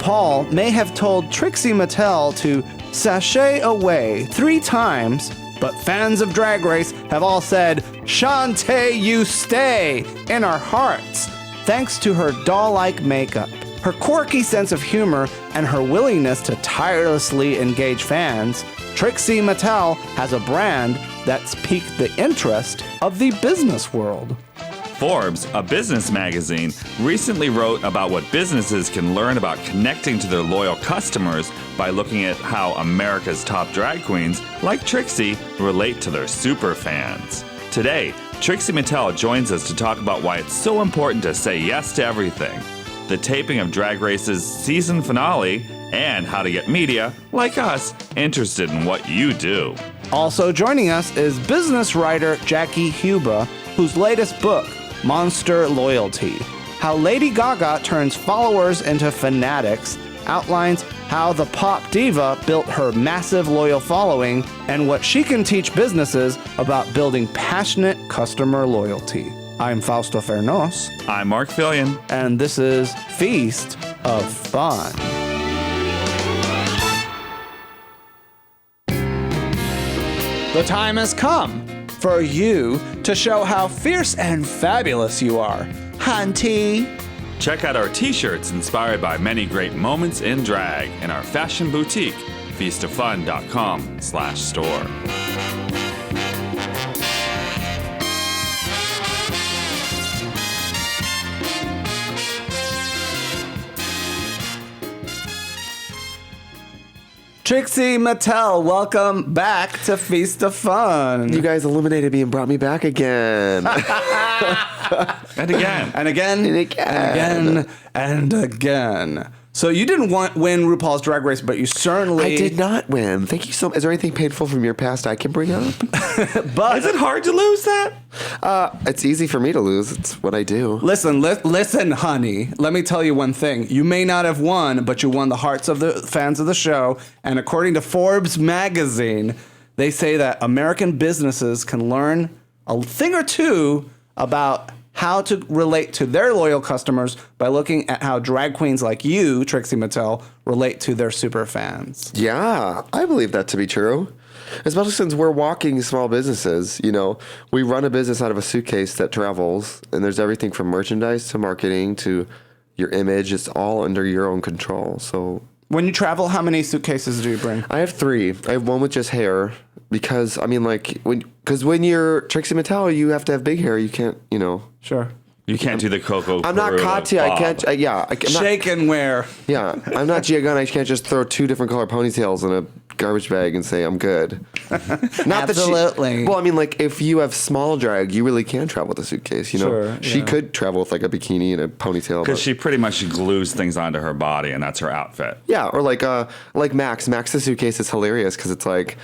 RuPaul may have told Trixie Mattel to sashay away 3 times, but fans of Drag Race have all said, "Chanté, you stay," in our hearts, thanks to her doll-like makeup, her quirky sense of humor, and her willingness to tirelessly engage fans. Trixie Mattel has a brand that's piqued the interest of the business world. Forbes, a business magazine, recently wrote about what businesses can learn about connecting to their loyal customers by looking at how America's top drag queens, like Trixie, relate to their super fans. Today, Trixie Mattel joins us to talk about why it's so important to say yes to everything, the taping of Drag Race's season finale, and how to get media, like us, interested in what you do. Also joining us is business writer Jackie Huba, whose latest book, Monster Loyalty, How Lady Gaga Turns Followers into Fanatics, outlines how the pop diva built her massive loyal following and what she can teach businesses about building passionate customer loyalty. I'm Fausto Fernos. I'm Mark Fillion. And this is Feast of Fun. The time has come for you to show how fierce and fabulous you are, hunty. Check out our t-shirts inspired by many great moments in drag in our fashion boutique, feastoffun.com/store. Trixie Mattel, welcome back to Feast of Fun. You guys eliminated me and brought me back again. And again. And again. And again. And again. And again. So you didn't win RuPaul's Drag Race, but you certainly... I did not win. Thank you so much. Is there anything painful from your past I can bring up? But is it hard to lose that? It's easy for me to lose. It's what I do. Listen, honey. Let me tell you one thing. You may not have won, but you won the hearts of the fans of the show. And according to Forbes magazine, they say that American businesses can learn a thing or two about how to relate to their loyal customers by looking at how drag queens like you, Trixie Mattel, relate to their super fans. Yeah, I believe that to be true. Especially since we're walking small businesses, you know. We run a business out of a suitcase that travels, and there's everything from merchandise to marketing to your image. It's all under your own control. So when you travel, how many suitcases do you bring? I have 3. I have one with just hair because, I mean, like, when you're Trixie Mattel, you have to have big hair. You can't, you know. Sure. You can't do the Coco. I'm not Katya. I can't. I'm not, Shake and wear. Yeah, I'm not Gia Gunn. I can't just throw 2 different color ponytails in a garbage bag and say I'm good. Not Absolutely. Well, I mean, like, if you have small drag, you really can travel with a suitcase. You know, Sure, she yeah. could travel with like a bikini and a ponytail. Because she pretty much glues things onto her body, and that's her outfit. Yeah, or like Max. Max the suitcase is hilarious because it's like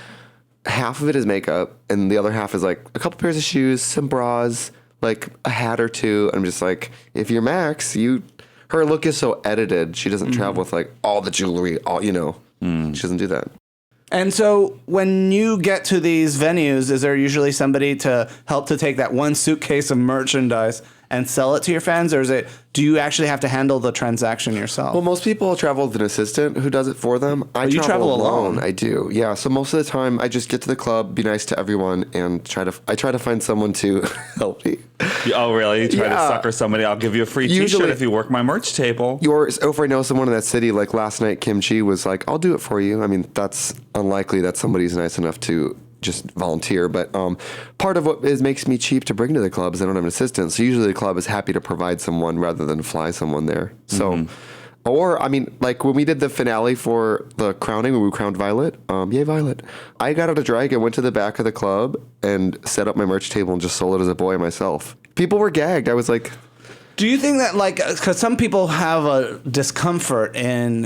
half of it is makeup and the other half is like a couple pairs of shoes, some bras, like a hat or 2. And I'm just like, if you're Max, her look is so edited. She doesn't travel with like all the jewelry, all, you know. She doesn't do that. And so when you get to these venues, is there usually somebody to help to take that one suitcase of merchandise and sell it to your fans? Or do you actually have to handle the transaction yourself? Well, most people travel with an assistant who does it for them. You travel alone. I do, yeah. So most of the time, I just get to the club, be nice to everyone, and I try to find someone to help me. Oh, really? You try to sucker somebody? I'll give you a free t-shirt if you work my merch table. Or if I know someone in that city, like last night, Kim Chi was like, I'll do it for you. I mean, that's unlikely that somebody's nice enough to just volunteer, but part of what makes me cheap to bring to the club is I don't have an assistant. So usually the club is happy to provide someone rather than fly someone there. So, or I mean, like when we did the finale for the crowning, when we crowned Violet, yay Violet, I got out of drag and went to the back of the club and set up my merch table and just sold it as a boy myself. People were gagged. I was like, do you think that, like, because some people have a discomfort in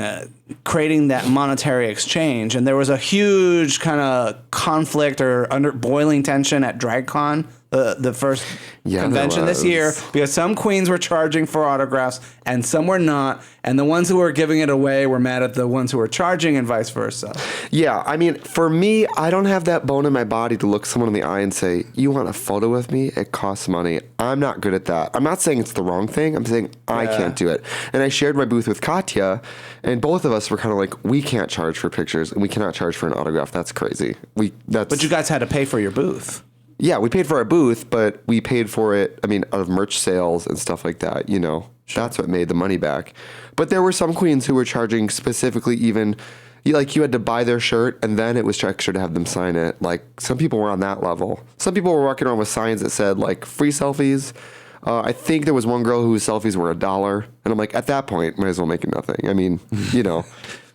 creating that monetary exchange. And there was a huge kind of conflict or boiling tension at DragCon, the first convention this year, because some queens were charging for autographs and some were not. And the ones who were giving it away were mad at the ones who were charging and vice versa. Yeah, I mean, for me, I don't have that bone in my body to look someone in the eye and say, you want a photo with me? It costs money. I'm not good at that. I'm not saying it's the wrong thing. I'm saying I can't do it. And I shared my booth with Katya, and both of us were kind of like, we can't charge for pictures and we cannot charge for an autograph. That's crazy. But you guys had to pay for your booth. Yeah, we paid for our booth, but we paid for it, I mean, out of merch sales and stuff like that, you know. Sure. That's what made the money back. But there were some queens who were charging specifically even, like you had to buy their shirt and then it was extra to have them sign it. Like some people were on that level. Some people were walking around with signs that said like free selfies. I think there was one girl whose selfies were $1. And I'm like, at that point, might as well make it nothing. I mean, you know.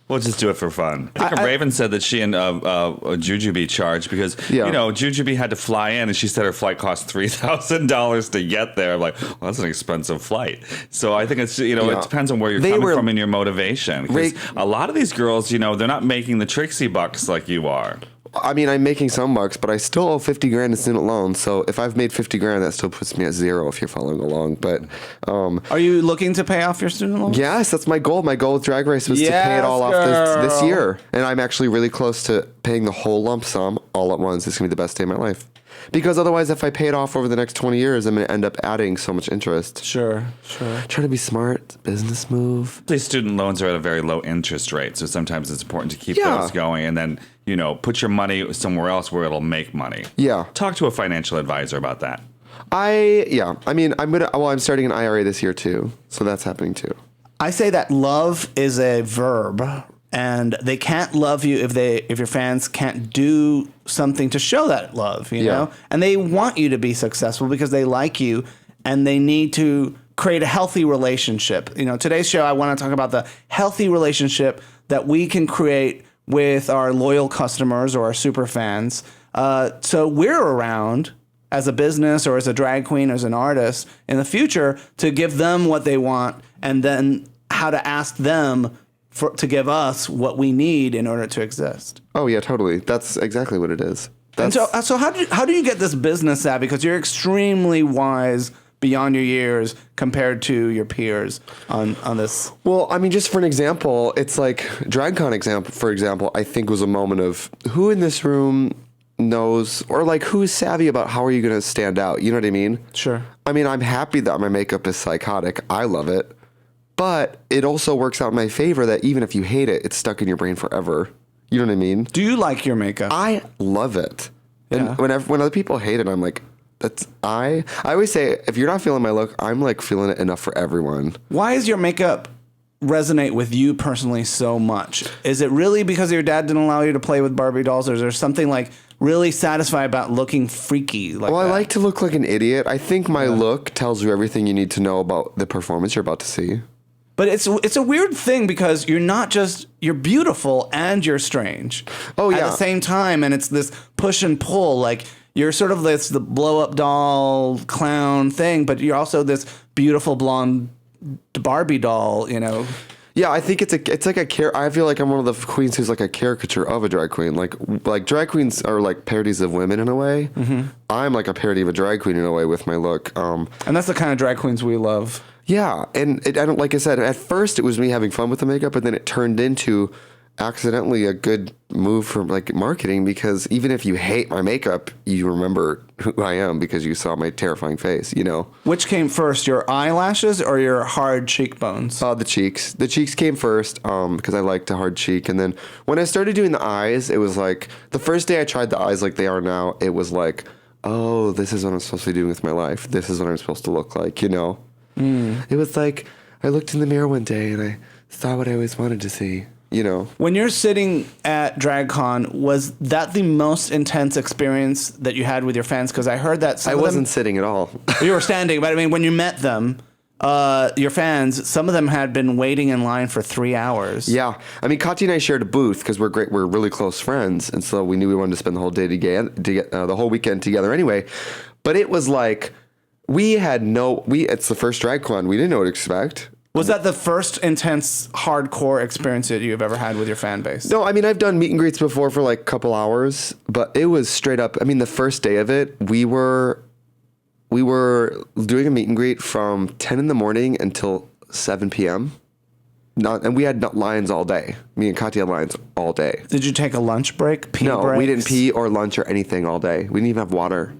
We'll just do it for fun. I think Raven said that she and Jujubee charged because, you know, Jujubee had to fly in and she said her flight cost $3,000 to get there. I'm like, well, that's an expensive flight. So I think it's, you know, it depends on where you're coming from and your motivation. Because a lot of these girls, you know, they're not making the Trixie bucks like you are. I mean, I'm making some bucks, but I still owe $50,000 in student loans. So if I've made $50,000, that still puts me at zero if you're following along. But are you looking to pay off your student loans? Yes, that's my goal. My goal with Drag Race was to pay it all off this year. And I'm actually really close to paying the whole lump sum all at once. It's going to be the best day of my life. Because otherwise, if I pay it off over the next 20 years, I'm going to end up adding so much interest. Sure. Trying to be smart, business move. These student loans are at a very low interest rate, so sometimes it's important to keep those going and then, you know, put your money somewhere else where it'll make money. Yeah. Talk to a financial advisor about that. I mean, I'm starting an IRA this year too, so that's happening too. I say that love is a verb. And they can't love you if your fans can't do something to show that love, you know? And they want you to be successful because they like you and they need to create a healthy relationship. You know, today's show, I want to talk about the healthy relationship that we can create with our loyal customers or our super fans. So we're around as a business or as a drag queen, as an artist in the future to give them what they want and then how to ask them to give us what we need in order to exist. Oh yeah, totally. That's exactly what it is. And so how do you get this business savvy? Because you're extremely wise beyond your years compared to your peers on this. Well, I mean, just for an example, it's like DragCon for example, I think was a moment of who in this room knows or like who's savvy about how are you going to stand out? You know what I mean? Sure. I mean, I'm happy that my makeup is Psychotic. I love it. But it also works out in my favor that even if you hate it, it's stuck in your brain forever. You know what I mean? Do you like your makeup? I love it. Yeah. And when other people hate it, I'm like, I always say, if you're not feeling my look, I'm like feeling it enough for everyone. Why does your makeup resonate with you personally so much? Is it really because your dad didn't allow you to play with Barbie dolls, or is there something like really satisfying about looking freaky like that? I like to look like an idiot. I think my look tells you everything you need to know about the performance you're about to see. But it's a weird thing because you're beautiful and you're strange. Oh yeah. At the same time, and it's this push and pull. Like you're sort of the blow up doll clown thing, but you're also this beautiful blonde Barbie doll. You know. Yeah, I think it's like I feel like I'm one of the queens who's like a caricature of a drag queen. Like drag queens are like parodies of women in a way. Mm-hmm. I'm like a parody of a drag queen in a way with my look. And that's the kind of drag queens we love. Yeah, and I don't, like I said, at first it was me having fun with the makeup, but then it turned into accidentally a good move for like marketing, because even if you hate my makeup, you remember who I am because you saw my terrifying face, you know. Which came first, your eyelashes or your hard cheekbones? The cheeks. The cheeks came first because I liked a hard cheek, and then when I started doing the eyes, it was like the first day I tried the eyes like they are now, it was like, oh, this is what I'm supposed to be doing with my life. This is what I'm supposed to look like, you know. It was like I looked in the mirror one day and I saw what I always wanted to see, you know. When you're sitting at DragCon, was that the most intense experience that you had with your fans? Because I heard that I wasn't sitting at all. You were standing, but I mean, when you met them, your fans, some of them had been waiting in line for 3 hours. Yeah, I mean, Katya and I shared a booth because we're really close friends, and so we knew we wanted to spend the whole day together, the whole weekend together anyway. But it was like. It's the first DragCon. We didn't know what to expect. Was that the first intense, hardcore experience that you've ever had with your fan base? No, I mean, I've done meet and greets before for like a couple hours, but it was straight up. I mean, the first day of it, we were doing a meet and greet from 10 in the morning until 7 p.m. And we had lines all day. Me and Katya had lines all day. Did you take a lunch break? No, breaks? we didn't pee or lunch or anything all day. We didn't even have water.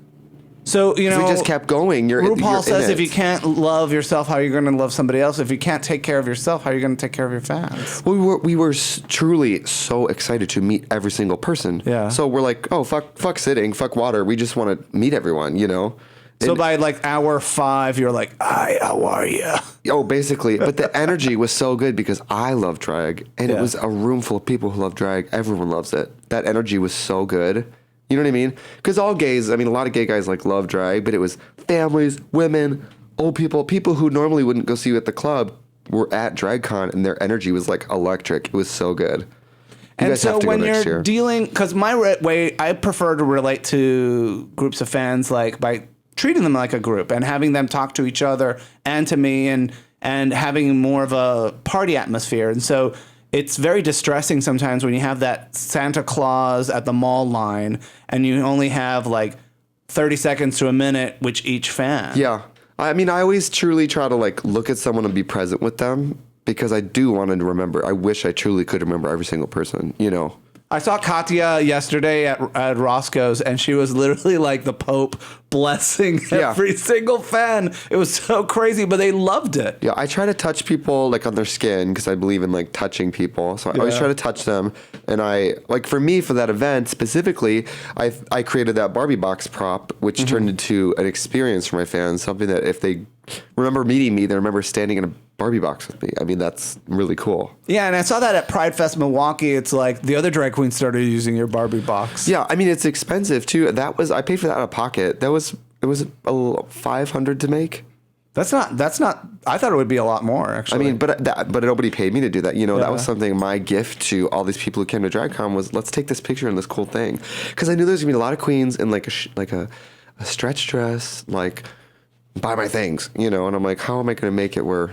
So, you know, we just kept going. RuPaul says if you can't love yourself, how are you going to love somebody else? If you can't take care of yourself, how are you going to take care of your fans? Well, we were truly so excited to meet every single person. Yeah. So we're like, oh, fuck sitting, fuck water. We just want to meet everyone, you know? So by like hour 5, you're like, hi, how are you? Oh, basically. But the energy was so good because I love drag. And it was a room full of people who love drag. Everyone loves it. That energy was so good. You know what I mean? Because all gays, I mean, a lot of gay guys like love drag, but it was families, women, old people who normally wouldn't go see you at the club were at DragCon, and their energy was like electric. It was so good. You and so when you're year. dealing, because my way, I prefer to relate to groups of fans like by treating them like a group and having them talk to each other and to me and having more of a party atmosphere. And so it's very distressing sometimes when you have that Santa Claus at the mall line and you only have like 30 seconds to a minute with each fan. Yeah. I mean, I always truly try to like look at someone and be present with them because I do want to remember. I wish I truly could remember every single person, you know. I saw Katya yesterday at Roscoe's, and she was literally like the Pope blessing every single fan. It was so crazy, but they loved it. Yeah, I try to touch people like on their skin because I believe in like touching people. So I always try to touch them. And I like for me for that event specifically, I created that Barbie box prop, which turned into an experience for my fans. Something that if they remember meeting me, they remember standing in a Barbie box with me. I mean, that's really cool. Yeah, and I saw that at Pride Fest Milwaukee. It's like the other drag queens started using your Barbie box. Yeah, I mean, it's expensive too. I paid for that out of pocket. It was $500 to make. That's not. I thought it would be a lot more actually. I mean, but nobody paid me to do that. You know, that was something. My gift to all these people who came to DragCon was let's take this picture and this cool thing, because I knew there's gonna be a lot of queens in like a stretch dress, like buy my things, you know, and I'm like, how am I gonna make it where.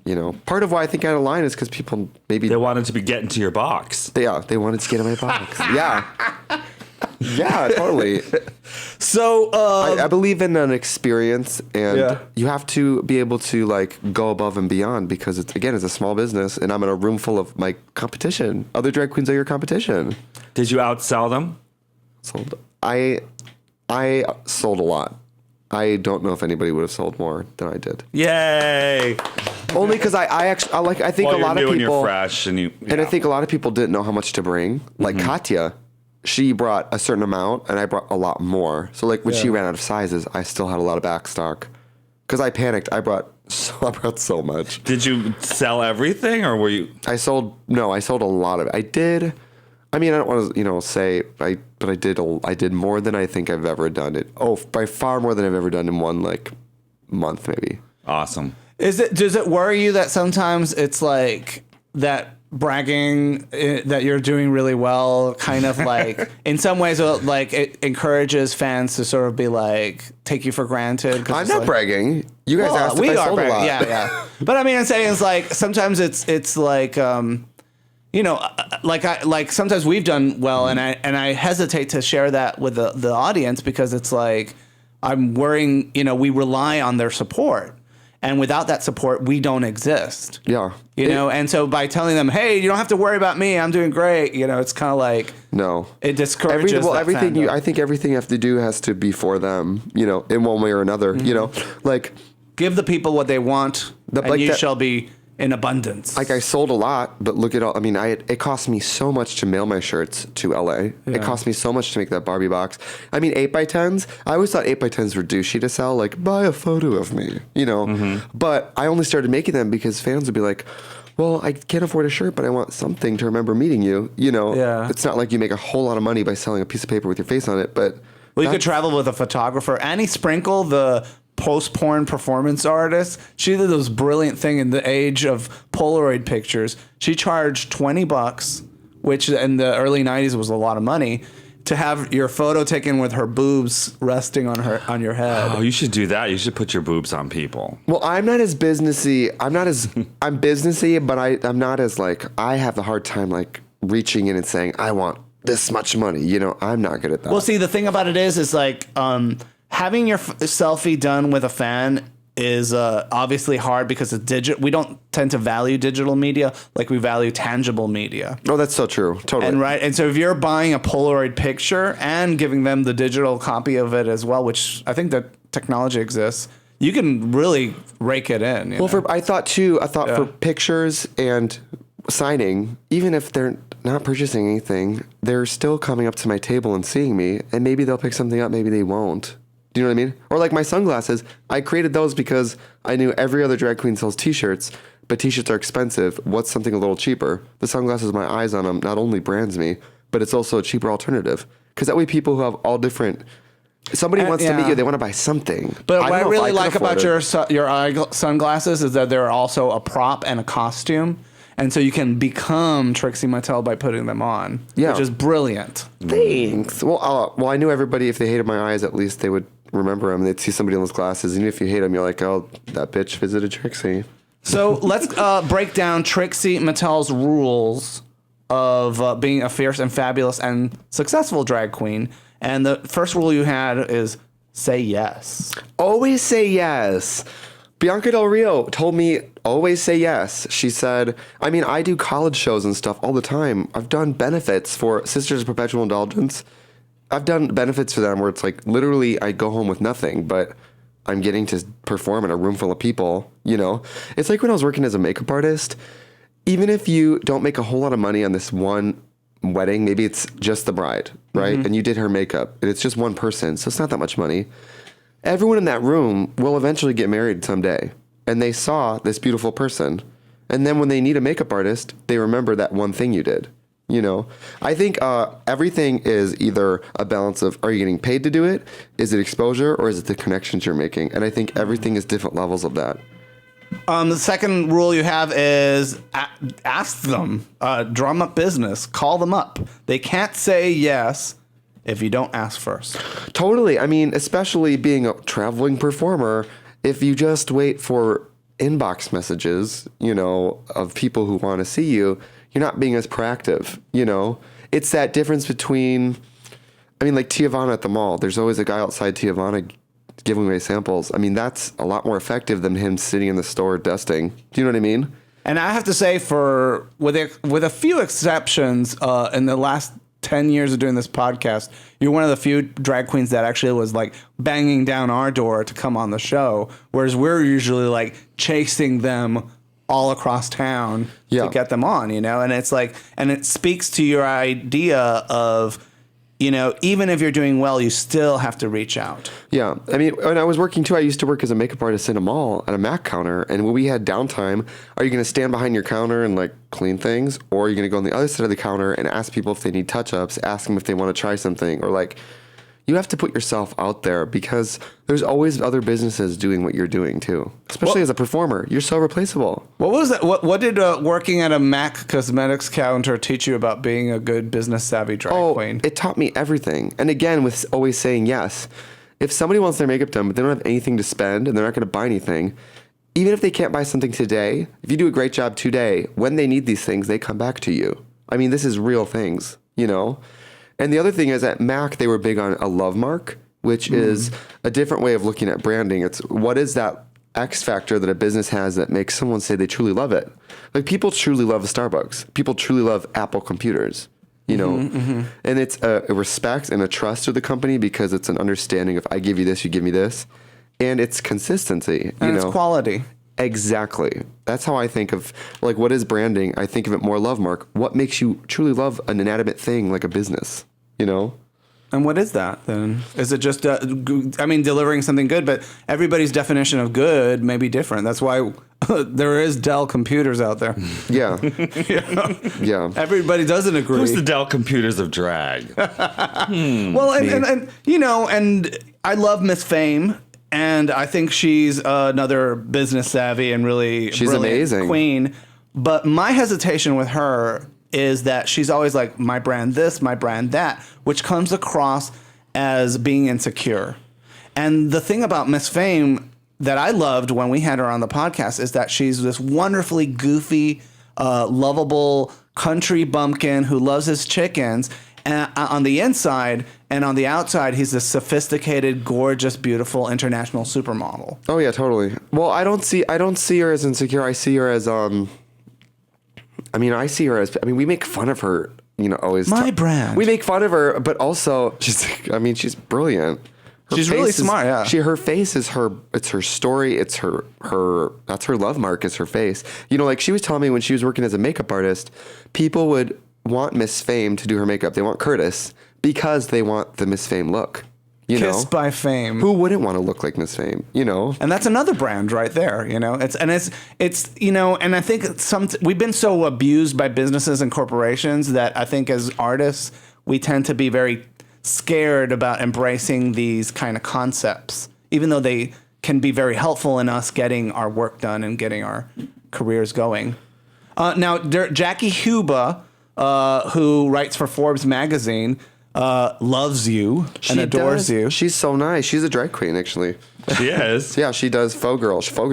You know, part of why I think I had a line is because people maybe... They wanted to be getting to your box. They wanted to get in my box. Yeah. Yeah, totally. So... I believe in an experience, and you have to be able to, like, go above and beyond because, it's a small business, and I'm in a room full of my competition. Other drag queens are your competition. Did you outsell them? I sold a lot. I don't know if anybody would have sold more than I did. Yay! Only because I think a lot of people. You're fresh and I think a lot of people didn't know how much to bring. Like Katya, she brought a certain amount, and I brought a lot more. So like when she ran out of sizes, I still had a lot of back stock. Because I panicked, I brought so much. Did you sell everything, or were you? I sold a lot of it. I did. I mean, I don't want to, say, but I did more than I think I've ever done. By far more than I've ever done in one month, maybe. Awesome. Does it worry you that sometimes it's like that bragging that you're doing really well, kind of like in some ways, like it encourages fans to sort of be like take you for granted? I'm not bragging. You guys asked if I sold a lot. Yeah. But I mean, I'm saying it's like sometimes it's like. Like sometimes we've done well, and I hesitate to share that with the audience because it's like I'm worrying. We rely on their support, and without that support, we don't exist. Yeah, and so by telling them, "Hey, you don't have to worry about me. I'm doing great," it's kind of like it discourages everything. I think everything you have to do has to be for them. In one way or another. Like give the people what they want, and you shall be. In abundance. Like I sold a lot, but look at all. I mean, it cost me so much to mail my shirts to LA. Yeah. It cost me so much to make that Barbie box. I mean, 8x10s. I always thought 8x10s were douchey to sell. Like, buy a photo of me, But I only started making them because fans would be like, "Well, I can't afford a shirt, but I want something to remember meeting you." Yeah. It's not like you make a whole lot of money by selling a piece of paper with your face on it, but you could travel with a photographer. Annie Sprinkle, the post-porn performance artist, she did this brilliant thing in the age of Polaroid pictures. She charged $20, which in the early 90s was a lot of money, to have your photo taken with her boobs resting on your head. Oh, you should do that. You should put your boobs on people. Well, I'm not as businessy. I'm businessy, but I'm not as like, I have a hard time like reaching in and saying, I want this much money. You know, I'm not good at that. Well, see, the thing about it is like having your selfie done with a fan is obviously hard because it's digital. We don't tend to value digital media like we value tangible media. Oh, that's so true. Totally. And so if you're buying a Polaroid picture and giving them the digital copy of it as well, which I think that technology exists, you can really rake it in. You know? I thought for pictures and signing, even if they're not purchasing anything, they're still coming up to my table and seeing me, and maybe they'll pick something up, maybe they won't. Do you know what I mean? Or like my sunglasses, I created those because I knew every other drag queen sells t-shirts, but t-shirts are expensive. What's something a little cheaper? The sunglasses with my eyes on them not only brands me, but it's also a cheaper alternative. Because that way people who have all different... Somebody wants to meet you, they want to buy something. But what I really like about your sunglasses is that they're also a prop and a costume. And so you can become Trixie Mattel by putting them on, which is brilliant. Thanks. Well, I knew everybody, if they hated my eyes, at least they would remember them. They'd see somebody in those glasses. And if you hate them, you're like, oh, that bitch visited Trixie. So let's break down Trixie Mattel's rules of being a fierce and fabulous and successful drag queen. And the first rule you had is say yes. Always say yes. Bianca Del Rio told me, always say yes. She said, I mean, I do college shows and stuff all the time. I've done benefits for Sisters of Perpetual Indulgence. I've done benefits for them where it's like, literally, I go home with nothing, but I'm getting to perform in a room full of people, you know? It's like when I was working as a makeup artist, even if you don't make a whole lot of money on this one wedding, maybe it's just the bride, right? And you did her makeup, and it's just one person, so it's not that much money. Everyone in that room will eventually get married someday, and they saw this beautiful person. And then when they need a makeup artist, they remember that one thing you did, you know? I think everything is either a balance of, are you getting paid to do it? Is it exposure, or is it the connections you're making? And I think everything is different levels of that. The second rule you have is ask them, drum up business, call them up. They can't say yes if you don't ask first. Totally. I mean, especially being a traveling performer, if you just wait for inbox messages, you know, of people who want to see you, you're not being as proactive, you know? It's that difference between, I mean, like Tiavana at the mall. There's always a guy outside Tiavana giving away samples. I mean, that's a lot more effective than him sitting in the store dusting. Do you know what I mean? And I have to say, with a few exceptions, in the last 10 years of doing this podcast, you're one of the few drag queens that actually was like banging down our door to come on the show, whereas we're usually like chasing them all across town to get them on, you know? And it's like, and it speaks to your idea of, you know, even if you're doing well, you still have to reach out. Yeah. I mean, when I was working too, I used to work as a makeup artist in a mall at a Mac counter. And when we had downtime, are you going to stand behind your counter and like clean things? Or are you going to go on the other side of the counter and ask people if they need touch-ups, ask them if they want to try something? Or like, you have to put yourself out there because there's always other businesses doing what you're doing too. Especially as a performer, you're so replaceable. What was that? What did working at a MAC cosmetics counter teach you about being a good business savvy drag queen? It taught me everything. And again, with always saying yes. If somebody wants their makeup done, but they don't have anything to spend and they're not going to buy anything, even if they can't buy something today, if you do a great job today, when they need these things, they come back to you. I mean, this is real things, you know? And the other thing is at MAC, they were big on a love mark, which is a different way of looking at branding. It's what is that X factor that a business has that makes someone say they truly love it? Like people truly love Starbucks. People truly love Apple computers, you know? And it's a respect and a trust to the company because it's an understanding of I give you this, you give me this. And it's consistency. And it's quality. Exactly. That's how I think of, like, what is branding? I think of it more love mark. What makes you truly love an inanimate thing like a business, you know? And what is that then? Is it just, I mean, delivering something good, but everybody's definition of good may be different. That's why there is Dell computers out there. Yeah. Yeah. Everybody doesn't agree. Who's the Dell computers of drag? Well, and you know, and I love Miss Fame. And I think she's another business savvy and really she's amazing queen. But my hesitation with her is that she's always like, my brand this, my brand that, which comes across as being insecure. And the thing about Miss Fame that I loved when we had her on the podcast is that she's this wonderfully goofy, lovable country bumpkin who loves his chickens on the inside, and on the outside, he's this sophisticated, gorgeous, beautiful international supermodel. Oh yeah, totally. Well, I don't see her as insecure. I see her as we make fun of her, always. My brand. We make fun of her, but also she's brilliant. She's really smart, yeah. Her face is it's her story. It's her, that's her love mark is her face. Like she was telling me when she was working as a makeup artist, people would want Miss Fame to do her makeup. They want Curtis because they want the Miss Fame look. Kissed by Fame. Who wouldn't want to look like Miss Fame, And that's another brand right there, It's and I think we've been so abused by businesses and corporations that I think as artists, we tend to be very scared about embracing these kind of concepts, even though they can be very helpful in us getting our work done and getting our careers going. Now, Jackie Huba, who writes for Forbes magazine, loves you and adores you. She's so nice. She's a drag queen, actually. She is? Yeah, she does faux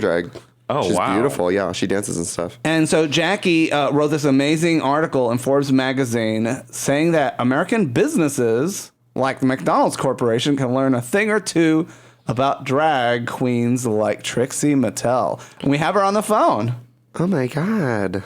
drag. Oh, She's wow. beautiful. Yeah, she dances and stuff. And so Jackie wrote this amazing article in Forbes magazine saying that American businesses like the McDonald's Corporation can learn a thing or two about drag queens like Trixie Mattel. And we have her on the phone. Oh my God.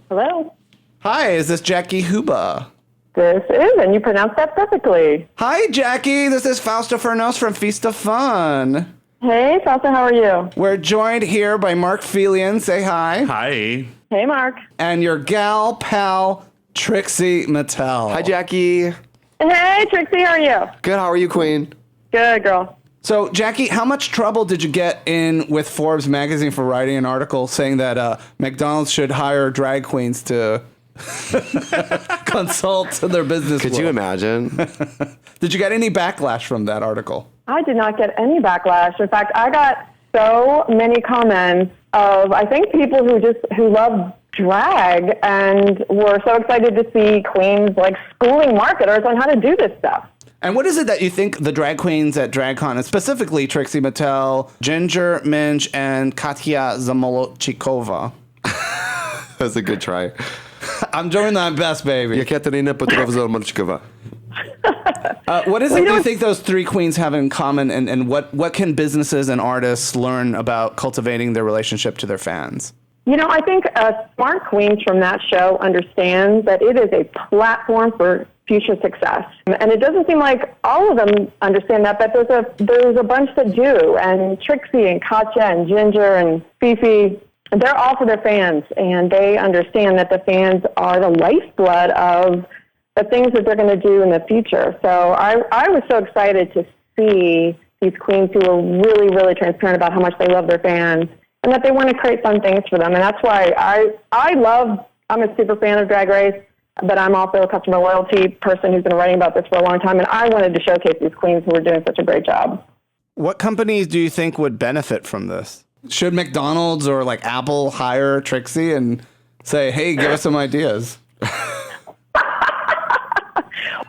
Hello. Hi, is this Jackie Huba? This is, and you pronounced that perfectly. Hi, Jackie. This is Fausto Fernos from Feast of Fun. Hey, Salsa, how are you? We're joined here by Mark Felian. Say hi. Hi. Hey, Mark. And your gal pal, Trixie Mattel. Hi, Jackie. Hey, Trixie, how are you? Good. How are you, Queen? Good, girl. So, Jackie, how much trouble did you get in with Forbes magazine for writing an article saying that McDonald's should hire drag queens to consult their business? Could you imagine? Did you get any backlash from that article? I did not get any backlash. In fact, I got so many comments of, I think, people who love drag and were so excited to see queens like schooling marketers on how to do this stuff. And what is it that you think the drag queens at DragCon, and specifically Trixie Mattel, Ginger, Minj, and Katya Zamolodchikova? That's a good try. I'm doing my best, baby. Katerina Zamolodchikova. What is it you think those three queens have in common, and what can businesses and artists learn about cultivating their relationship to their fans? I think smart queens from that show understand that it is a platform for future success. And it doesn't seem like all of them understand that, but there's a bunch that do. And Trixie and Katya and Ginger and Fifi, they're all for their fans. And they understand that the fans are the lifeblood of the things that they're going to do in the future. So I was so excited to see these queens who are really, really transparent about how much they love their fans and that they want to create fun things for them. And that's why I'm a super fan of Drag Race, but I'm also a customer loyalty person who's been writing about this for a long time, and I wanted to showcase these queens who are doing such a great job. What companies do you think would benefit from this? Should McDonald's or like Apple hire Trixie and say, hey, give us some ideas?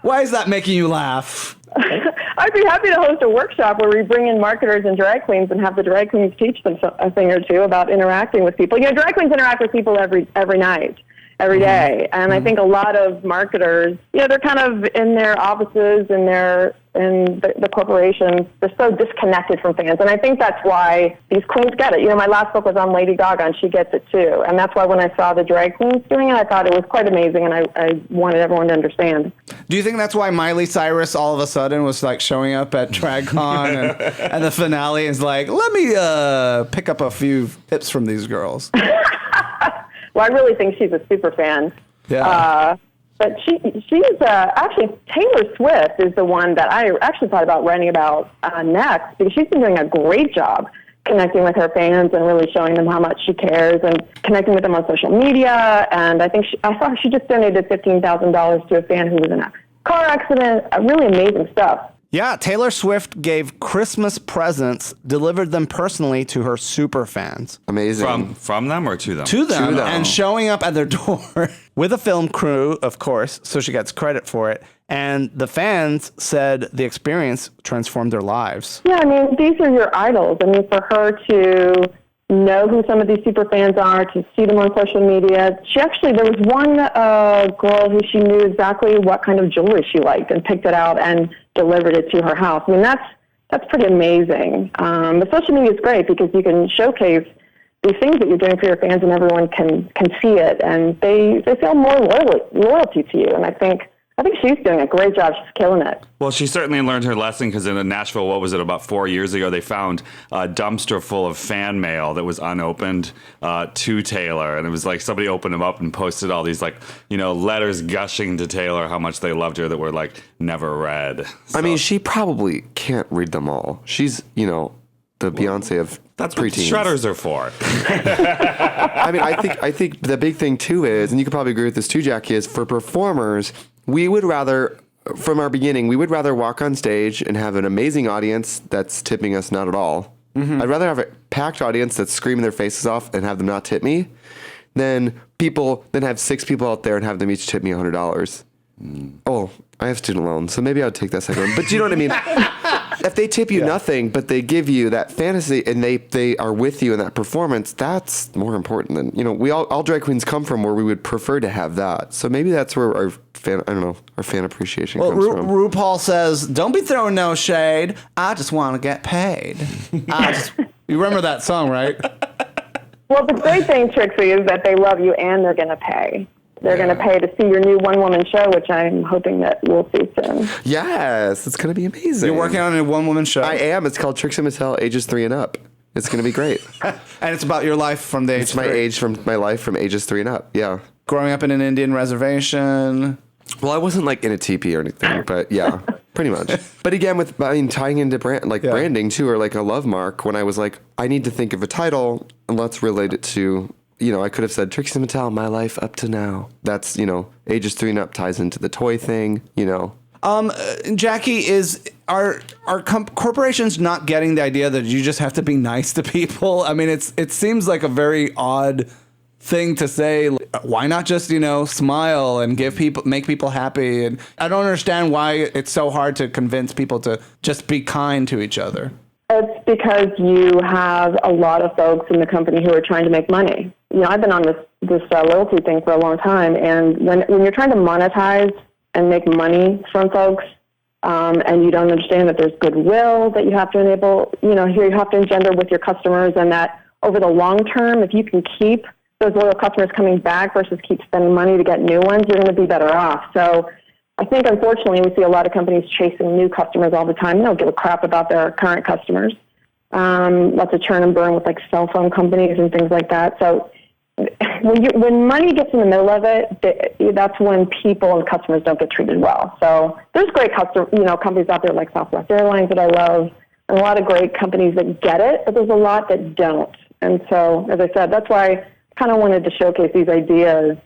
Why is that making you laugh? I'd be happy to host a workshop where we bring in marketers and drag queens and have the drag queens teach them a thing or two about interacting with people. Drag queens interact with people every night, every day. And I think a lot of marketers, they're kind of in their offices and in the corporations. They're so disconnected from fans. And I think that's why these queens get it. My last book was on Lady Gaga, and she gets it too. And that's why when I saw the drag queens doing it, I thought it was quite amazing, and I wanted everyone to understand. Do you think that's why Miley Cyrus all of a sudden was like showing up at DragCon and the finale is like, let me pick up a few tips from these girls? Well, I really think she's a super fan. Yeah. But she's actually, Taylor Swift is the one that I actually thought about writing about next, because she's been doing a great job connecting with her fans and really showing them how much she cares and connecting with them on social media. And I saw she just donated $15,000 to a fan who was in a car accident. Really amazing stuff. Yeah, Taylor Swift gave Christmas presents, delivered them personally to her super fans. Amazing. From them or to them? To them, and showing up at their door with a film crew, of course, so she gets credit for it. And the fans said the experience transformed their lives. Yeah, I mean, these are your idols. I mean, for her to know who some of these super fans are, to see them on social media. There was one girl who she knew exactly what kind of jewelry she liked and picked it out and delivered it to her house. I mean, that's pretty amazing. But social media is great because you can showcase these things that you're doing for your fans and everyone can see it, and they feel more loyalty to you. And I think she's doing a great job. She's killing it. Well, she certainly learned her lesson because in Nashville, what was it, about 4 years ago, they found a dumpster full of fan mail that was unopened to Taylor. And it was like somebody opened them up and posted all these letters gushing to Taylor how much they loved her that were like never read. So, I mean, she probably can't read them all. She's, the Beyonce of that's what preteens. shredders are for. I mean, I think the big thing too is, and you could probably agree with this too, Jackie, is for performers, we would rather, from our beginning, walk on stage and have an amazing audience that's tipping us not at all. Mm-hmm. I'd rather have a packed audience that's screaming their faces off and have them not tip me than have 6 people out there and have them each tip me $100. Oh, I have student loans, so maybe I would take that second one. But you know what I mean? If they tip you nothing, but they give you that fantasy and they are with you in that performance, that's more important than, we all drag queens come from where we would prefer to have that. So maybe that's where our fan appreciation comes from. RuPaul says, don't be throwing no shade. I just want to get paid. You remember that song, right? Well, the great thing, Trixie, is that they love you and they're going to pay. They're going to pay to see your new one-woman show, which I'm hoping that we'll see soon. Yes, it's going to be amazing. You're working on a one-woman show? I am. It's called Trixie Mattel, ages 3 and up. It's going to be great. And it's about your life from the age It's my life from ages 3 and up, yeah. Growing up in an Indian reservation. Well, I wasn't like in a teepee or anything, but yeah, pretty much. But again, tying into branding too, or like a love mark, when I was like, I need to think of a title and let's relate it to... I could have said Trixie Mattel, my life up to now. That's, ages 3 and up ties into the toy thing, Jackie, are corporations not getting the idea that you just have to be nice to people? I mean, it seems like a very odd thing to say. Why not just, smile and make people happy? And I don't understand why it's so hard to convince people to just be kind to each other. It's because you have a lot of folks in the company who are trying to make money. I've been on this loyalty thing for a long time, and when you're trying to monetize and make money from folks, and you don't understand that there's goodwill that you have to enable, here you have to engender with your customers, and that over the long term, if you can keep those loyal customers coming back versus keep spending money to get new ones, you're going to be better off. So I think, unfortunately, we see a lot of companies chasing new customers all the time. They don't give a crap about their current customers. Lots of churn and burn with like cell phone companies and things like that. So when money gets in the middle of it, that's when people and customers don't get treated well. So there's great companies out there like Southwest Airlines that I love, and a lot of great companies that get it, but there's a lot that don't. And so, as I said, that's why I kind of wanted to showcase these ideas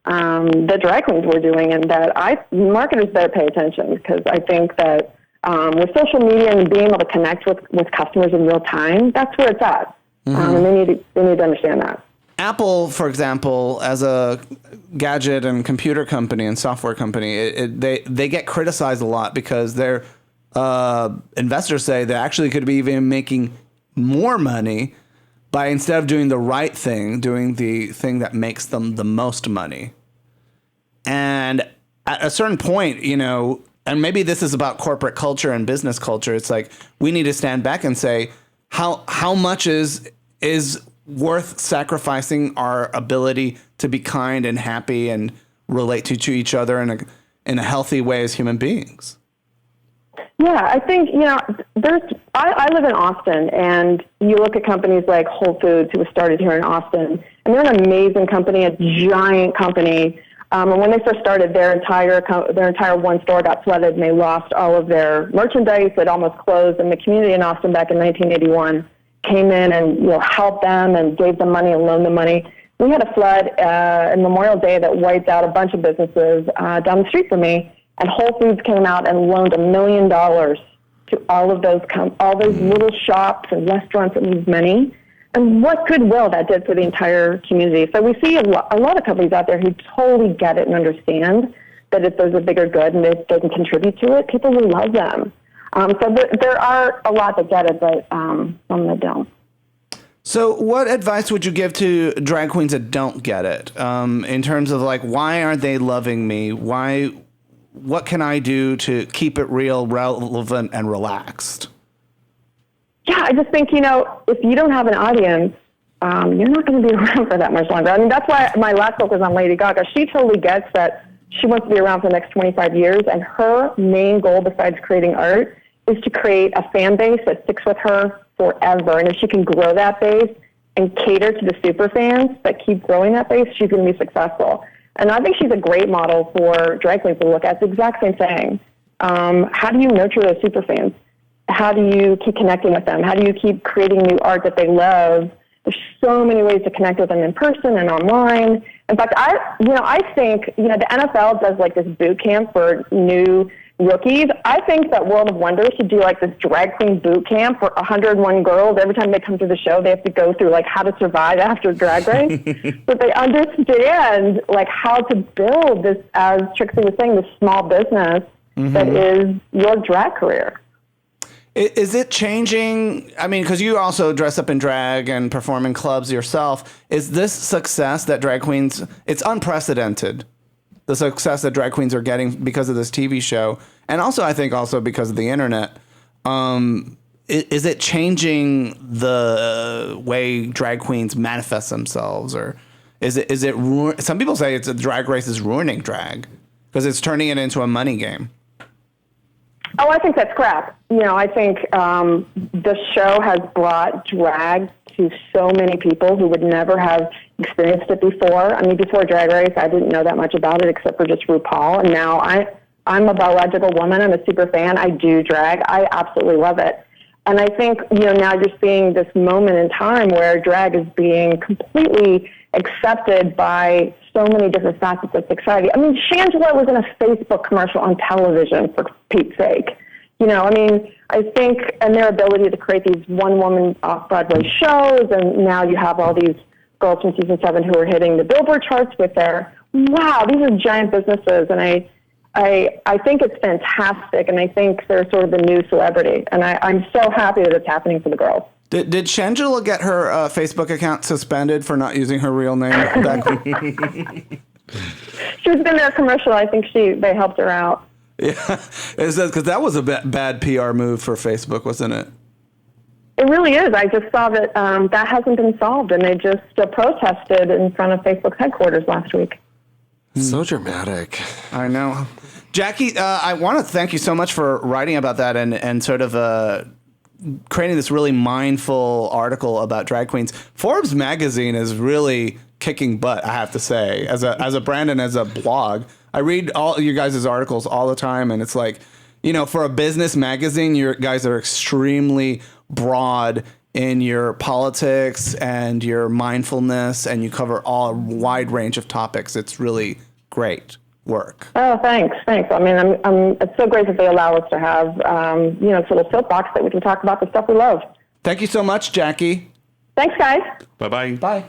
that drag queens were doing, and that marketers better pay attention, because I think that with social media and being able to connect with customers in real time, that's where it's at. Mm-hmm. And they need to understand that. Apple, for example, as a gadget and computer company and software company, they get criticized a lot because their investors say they actually could be even making more money by, instead of doing the right thing, doing the thing that makes them the most money. And at a certain point, and maybe this is about corporate culture and business culture, it's like we need to stand back and say how much is worth sacrificing our ability to be kind and happy and relate to each other in a healthy way as human beings. Yeah, I think, I live in Austin, and you look at companies like Whole Foods, who was started here in Austin, and they're an amazing company, a giant company. And when they first started, their entire one store got flooded, and they lost all of their merchandise. It almost closed, and the community in Austin back in 1981 came in and helped them and gave them money and loaned them money. We had a flood in Memorial Day that wiped out a bunch of businesses down the street from me, and Whole Foods came out and loaned $1 million to all those little shops and restaurants that needs money, and what goodwill that did for the entire community. So we see a lot of companies out there who totally get it and understand that if there's a bigger good and if they can contribute to it, people will love them. So there are a lot that get it, but some that don't. So what advice would you give to drag queens that don't get it, in terms of like, why aren't they loving me? What can I do to keep it real, relevant, and relaxed? Yeah, I just think, if you don't have an audience, you're not going to be around for that much longer. I mean, that's why my last book was on Lady Gaga. She totally gets that she wants to be around for the next 25 years, and her main goal besides creating art is to create a fan base that sticks with her forever. And if she can grow that base and cater to the super fans that keep growing that base, she's going to be successful. And I think she's a great model for drag queens to look at. It's the exact same thing. How do you nurture those super fans? How do you keep connecting with them? How do you keep creating new art that they love? There's so many ways to connect with them in person and online. In fact, I think, the NFL does like this boot camp for new rookies. I think that World of Wonder should do like this drag queen boot camp for 101 girls. Every time they come to the show, they have to go through like how to survive after Drag Race. But they understand like how to build this, as Trixie was saying, this small business that is your drag career. Is it changing? I mean, because you also dress up in drag and perform in clubs yourself. Is this success that drag queens, it's unprecedented, the success that drag queens are getting because of this TV show, and also I think also because of the internet. Is it changing the way drag queens manifest themselves, or is it some people say it's a Drag Race is ruining drag because it's turning it into a money game. Oh, I think that's crap. I think the show has brought drag to so many people who would never have experienced it before. I mean, before Drag Race, I didn't know that much about it except for just RuPaul. And now I'm a biological woman. I'm a super fan. I do drag. I absolutely love it. And I think, now you're seeing this moment in time where drag is being completely accepted by so many different facets of society. I mean, Shangela was in a Facebook commercial on television, for Pete's sake. I think, and their ability to create these one-woman off-Broadway shows, and now you have all these girls from season 7 who are hitting the Billboard charts with their, wow, these are giant businesses, and I think it's fantastic, and I think they're sort of the new celebrity, and I'm so happy that it's happening for the girls. Did Shangela get her Facebook account suspended for not using her real name? She was in their commercial. I think they helped her out. Yeah, because that was a bad PR move for Facebook, wasn't it? It really is. I just saw that that hasn't been solved, and they just protested in front of Facebook's headquarters last week. So dramatic. I know. Jackie, I want to thank you so much for writing about that and sort of creating this really mindful article about drag queens. Forbes magazine is really kicking butt, I have to say, as a brand and as a blog. I read all you guys' articles all the time, and it's like, for a business magazine, you guys are extremely broad in your politics and your mindfulness, and you cover a wide range of topics. It's really great work. Oh, thanks. I mean, it's so great that they allow us to have, this little soapbox that we can talk about the stuff we love. Thank you so much, Jackie. Thanks, guys. Bye-bye. Bye.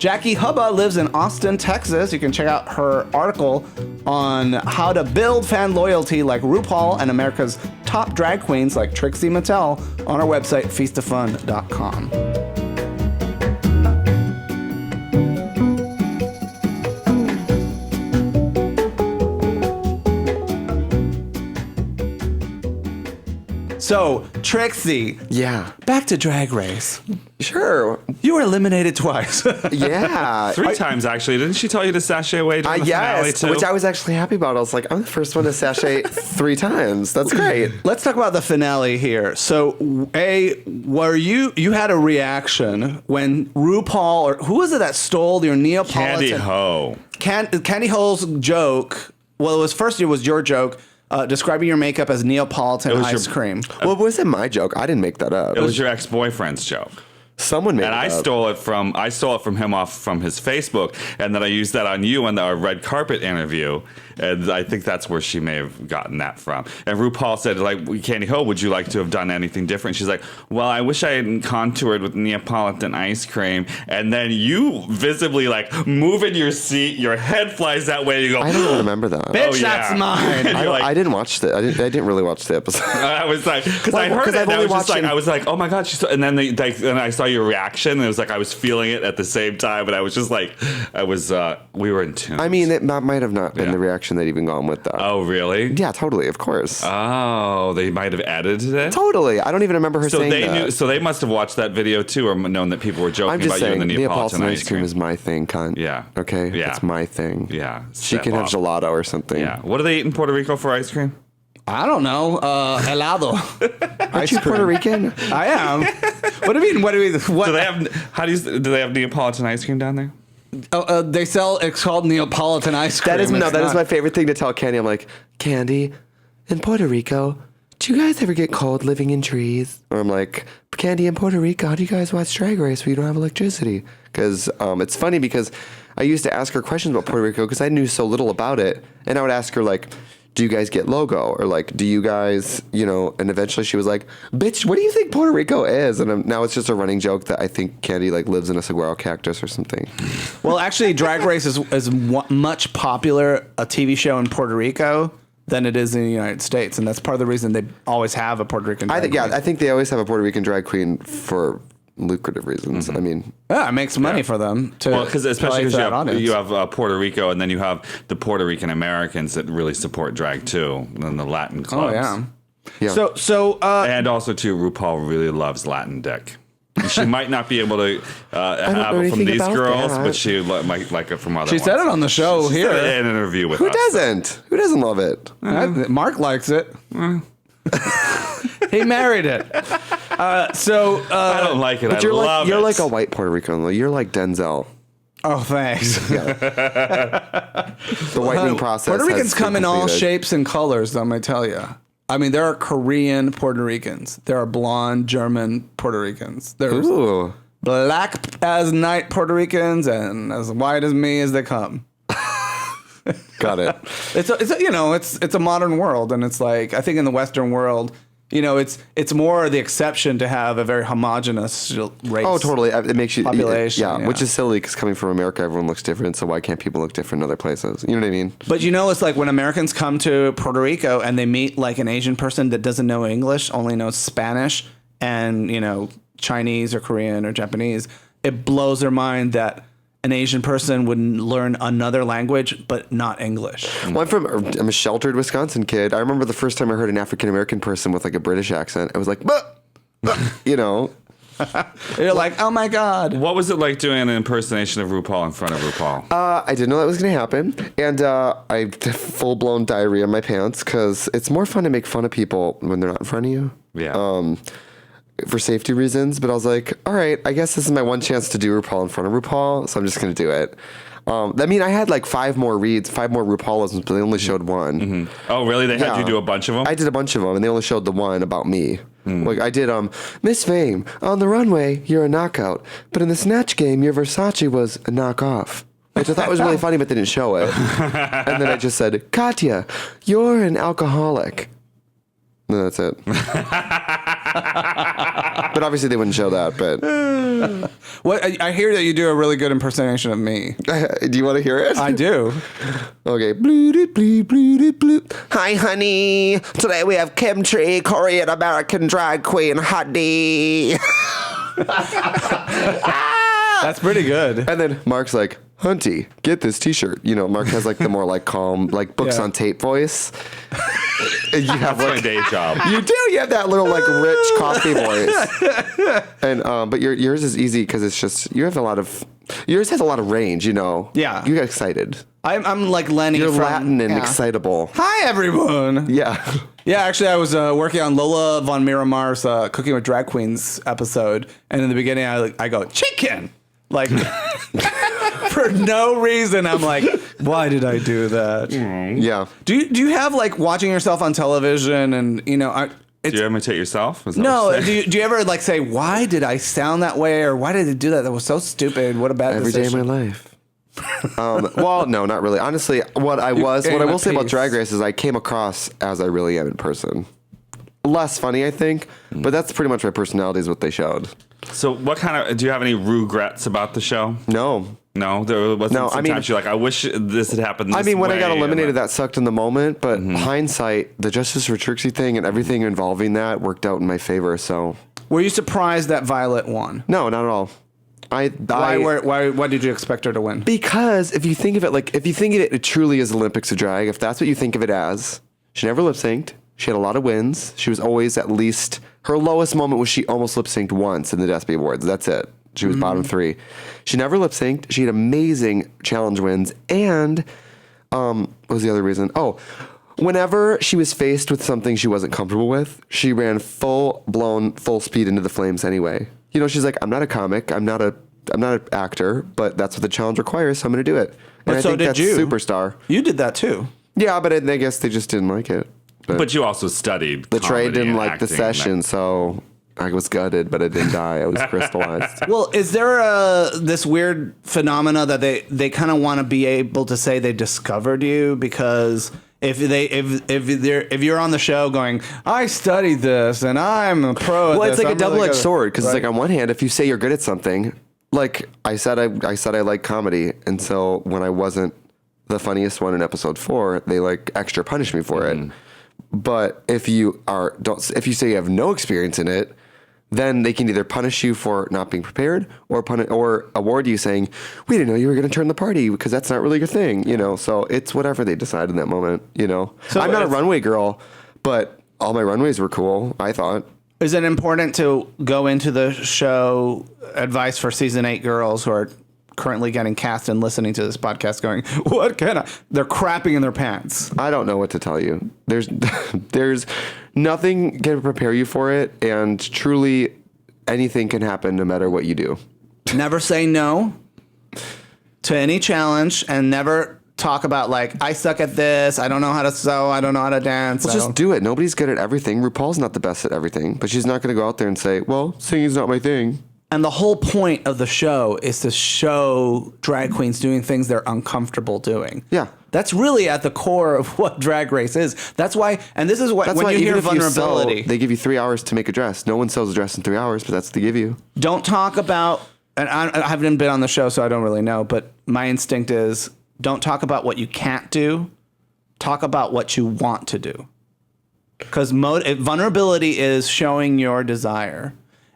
Jackie Huba lives in Austin, Texas. You can check out her article on how to build fan loyalty like RuPaul and America's top drag queens like Trixie Mattel on our website, feastoffun.com. So, Trixie. Yeah. Back to Drag Race. Sure. You were eliminated twice. Yeah. 3 times, actually. Didn't she tell you to sashay away during the finale, yes, too? which I was actually happy about. I was like, I'm the first one to sashay 3 times. That's great. Let's talk about the finale here. So, were you had a reaction when RuPaul, or who was it that stole your Neapolitan... Candy Ho. Candy Ho's joke, well, it was your joke, describing your makeup as Neapolitan ice cream. Well, it wasn't my joke. I didn't make that up. It was your ex-boyfriend's joke. Someone made And I stole it from him off from his Facebook, and then I used that on you in our red carpet interview, and I think that's where she may have gotten that from. And RuPaul said, like, Candy Ho, would you like to have done anything different? She's like, well, I wish I hadn't contoured with Neapolitan ice cream. And then you visibly like move in your seat, your head flies that way. You go, I don't remember that. Bitch, that's mine. I didn't watch the. I didn't really watch the episode. I was like, because I heard it, and I was like, oh my god, she's. So, and then and I saw your reaction, and it was like I was feeling it at the same time, and I was just like, we were in tune. I mean, it might have not been the reaction they'd even gone with that. Oh, really? Yeah, totally, of course. Oh, they might have edited it? Totally. I don't even remember her saying that. So they must have watched that video too, or known that people were joking about you and the Neapolitan ice cream. Is my thing, cunt. Yeah. Okay? Yeah. It's my thing. Yeah. She can have gelato or something. Yeah. What do they eat in Puerto Rico for ice cream? I don't know. Helado. Aren't you Puerto Rican? I am. What do you mean? What do they Do they have Neapolitan ice cream down there? They sell. It's called Neapolitan ice cream. That is my favorite thing to tell Candy. I'm like, Candy, in Puerto Rico, do you guys ever get cold living in trees? Or I'm like, Candy, in Puerto Rico, how do you guys watch Drag Race where you don't have electricity? Because it's funny because I used to ask her questions about Puerto Rico because I knew so little about it, and I would ask her like, do you guys get logo? Or like, do you guys, and eventually she was like, bitch, what do you think Puerto Rico is? And now it's just a running joke that I think Candy like lives in a saguaro cactus or something. Well, actually, Drag Race is much popular a TV show in Puerto Rico than it is in the United States. And that's part of the reason they always have a Puerto Rican drag queen. I think they always have a Puerto Rican drag queen for lucrative reasons. I mean, it makes money for them to. Well, because especially because you have Puerto Rico, and then you have the Puerto Rican Americans that really support drag too, and the Latin clubs. Oh yeah. Yeah. And also too, RuPaul really loves Latin dick. She might not be able to have it from these girls, but she might like it from other ones. She said it on the show here. In an interview with us. Who doesn't? Who doesn't love it? Mark likes it. He married it. I don't like it. You're love like a white Puerto Rican. You're like Denzel. Oh, thanks. The whitening process. Puerto Ricans come in all shapes and colors, I'm going to tell you. I mean, there are Korean Puerto Ricans. There are blonde German Puerto Ricans. There's black as night Puerto Ricans and as white as me as they come. Got it. It's a modern world, and it's like I think in the Western world, it's more the exception to have a very homogenous race. Oh, totally. It makes you population. Yeah, which is silly because coming from America, everyone looks different. So why can't people look different in other places? You know what I mean? But it's like when Americans come to Puerto Rico and they meet like an Asian person that doesn't know English, only knows Spanish and Chinese or Korean or Japanese. It blows their mind that an Asian person would learn another language, but not English. Well, I'm a sheltered Wisconsin kid. I remember the first time I heard an African American person with like a British accent. I was like, You're like, oh my God. What was it like doing an impersonation of RuPaul in front of RuPaul? I didn't know that was going to happen. And I full-blown diarrhea in my pants because it's more fun to make fun of people when they're not in front of you. Yeah. For safety reasons, but I was like, all right, I guess this is my one chance to do RuPaul in front of RuPaul, so I'm just going to do it. I had like 5 more RuPaulisms, but they only showed one. Mm-hmm. Oh, really? They had you do a bunch of them? I did a bunch of them, and they only showed the one about me. Like I did, Miss Fame, on the runway, you're a knockout, but in the Snatch game, your Versace was a knockoff. Which I thought was really funny, but they didn't show it. And then I just said, Katya, you're an alcoholic. No, that's it. But obviously they wouldn't show that. But I hear that you do a really good impersonation of me. Do you want to hear it? I do. Okay. Bloop. Hi, honey. Today we have kimchi, Korean American drag queen, honey. That's pretty good. And then Mark's like, Hunty, get this T-shirt. Mark has like the more like calm, like books on tape voice. You have my day job. You do. You have that little like rich coffee voice. And but yours is easy because it's just yours has a lot of range. Yeah. You get excited. I'm like Lenny. You're from Latin and excitable. Hi everyone. Yeah. Yeah, actually, I was working on Lola von Miramar's Cooking with Drag Queens episode, and in the beginning, I go chicken, like for no reason. I'm like, why did I do that? Yeah. Do you have like watching yourself on television, and Do you imitate yourself? Is that No, what you're saying? do you ever like say, why did I sound that way, or why did I do that? That was so stupid. What a bad Every day decision. of my life. Well, no, not really. Honestly, what I will say about Drag Race is I came across as I really am in person. Less funny, I think, but that's pretty much my personality is what they showed. So what kind of, do you have any regrets about the show? No. No, there wasn't No, I mean- sometimes you're like, I wish this had happened this I mean, when I got way, eliminated, and that sucked in the moment, but hindsight, the Justice for Trixie thing and everything involving that worked out in my favor, so. Were you surprised that Violet won? No, not at all. Why did you expect her to win? Because if you think of it, it truly is Olympics of drag. If that's what you think of it as, she never lip synced. She had a lot of wins. She was always at least, her lowest moment was she almost lip synced once in the Despy Awards. That's it. She was bottom 3. She never lip synced. She had amazing challenge wins. And what was the other reason? Oh, whenever she was faced with something she wasn't comfortable with, she ran full speed into the flames anyway. You know, she's like, I'm not a comic. I'm not an actor, but that's what the challenge requires, so I'm going to do it. And But so did that's you. Superstar. You did that too. Yeah, but I guess they just didn't like it. But you also studied The trade comedy didn't and like the acting, session, so I was gutted, but I didn't die. I was crystallized. Well, is there this weird phenomena that they kind of want to be able to say they discovered you because if you're on the show going, I studied this and I'm a pro. At Well, it's this, like I'm a double-edged really good," sword because right? it's like on one hand, if you say you're good at something, like I said I like comedy, and so when I wasn't the funniest one in episode 4, they like extra punished me for it. But if you say you have no experience in it, then they can either punish you for not being prepared or award you saying, we didn't know you were going to turn the party because that's not really your thing, you know? So it's whatever they decide in that moment, you know? So I'm not a runway girl, but all my runways were cool, I thought. Is it important to go into the show advice for season 8 girls who are currently getting cast and listening to this podcast going, what can I? They're crapping in their pants. I don't know what to tell you. There's nothing can prepare you for it, and truly anything can happen no matter what you do. Never say no to any challenge, and never talk about like, I suck at this, I don't know how to sew, I don't know how to dance. Well, just do it. Nobody's good at everything. RuPaul's not the best at everything, but she's not going to go out there and say, well, singing's not my thing. And the whole point of the show is to show drag queens doing things they're uncomfortable doing. Yeah. That's really at the core of what Drag Race is. That's why, and this is what, That's when why you hear even if you vulnerability, sew, they give you 3 hours to make a dress. No one sells a dress in 3 hours, but that's what they give you. don't talk about, and I haven't been on the show, so I don't really know, but my instinct is don't talk about what you can't do. Talk about what you want to do. Because vulnerability is showing your desire.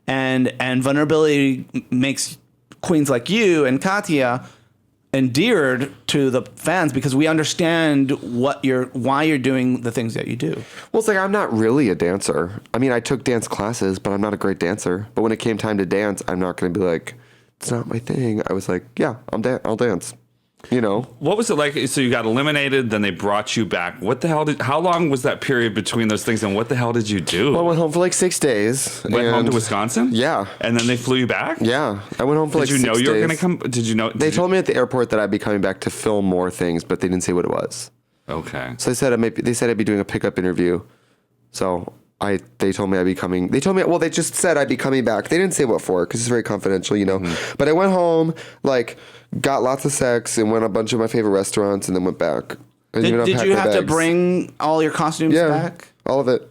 And vulnerability makes queens like you and Katya endeared to the fans because we understand why you're doing the things that you do. Well, it's like I'm not really a dancer. I mean, I took dance classes, but I'm not a great dancer. But when it came time to dance, I'm not going to be like, it's not my thing. I was like, yeah, I'll dance. You know, What was it like? So you got eliminated, then they brought you back. How long was that period between those things, and what the hell did you do? I went home for like 6 days. Went home to Wisconsin? Yeah. And then they flew you back? Yeah, I went home for Did like 6 days. you know you were going to come? Did you know? They told me at the airport that I'd be coming back to film more things, but they didn't say what it was. Okay. So they said I'd be doing a pickup interview. So they told me I'd be coming. They just said I'd be coming back. They didn't say what for because it's very confidential, you know. But I went home, like, got lots of sex and went to a bunch of my favorite restaurants and then went back. Did you have to bring all your costumes back? All of it.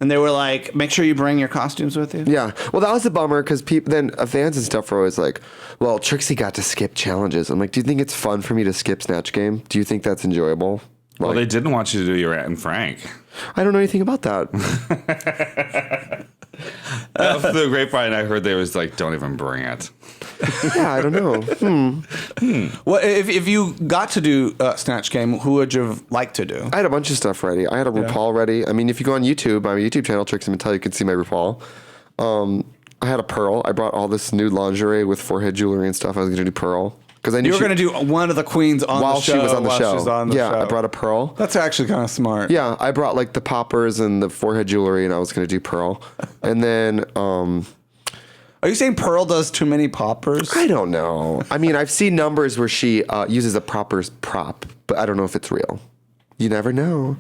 And they were like, make sure you bring your costumes with you? Yeah. Well, that was a bummer because fans and stuff were always like, well, Trixie got to skip challenges. I'm like, do you think it's fun for me to skip Snatch Game? Do you think that's enjoyable? Well, they didn't want you to do your Anne Frank. I don't know anything about that. Off the grapevine, I heard they was like, don't even bring it. Yeah, I don't know. Well, if you got to do Snatch Game, who would you have liked to do? I had a bunch of stuff ready. I had a RuPaul ready. I mean, if you go on YouTube, my YouTube channel, Trixie Mattel, you can see my RuPaul. I had a pearl. I brought all this nude lingerie with forehead jewelry and stuff. I was going to do pearl. Because I knew You were going to do one of the queens on while the show. she was on the show. She was on the yeah, show. I brought a pearl. That's actually kind of smart. Yeah, I brought like the poppers and the forehead jewelry, and I was going to do pearl. And then, Are you saying Pearl does too many poppers? I don't know. I mean, I've seen numbers where she uses a poppers prop, but I don't know if it's real. You never know.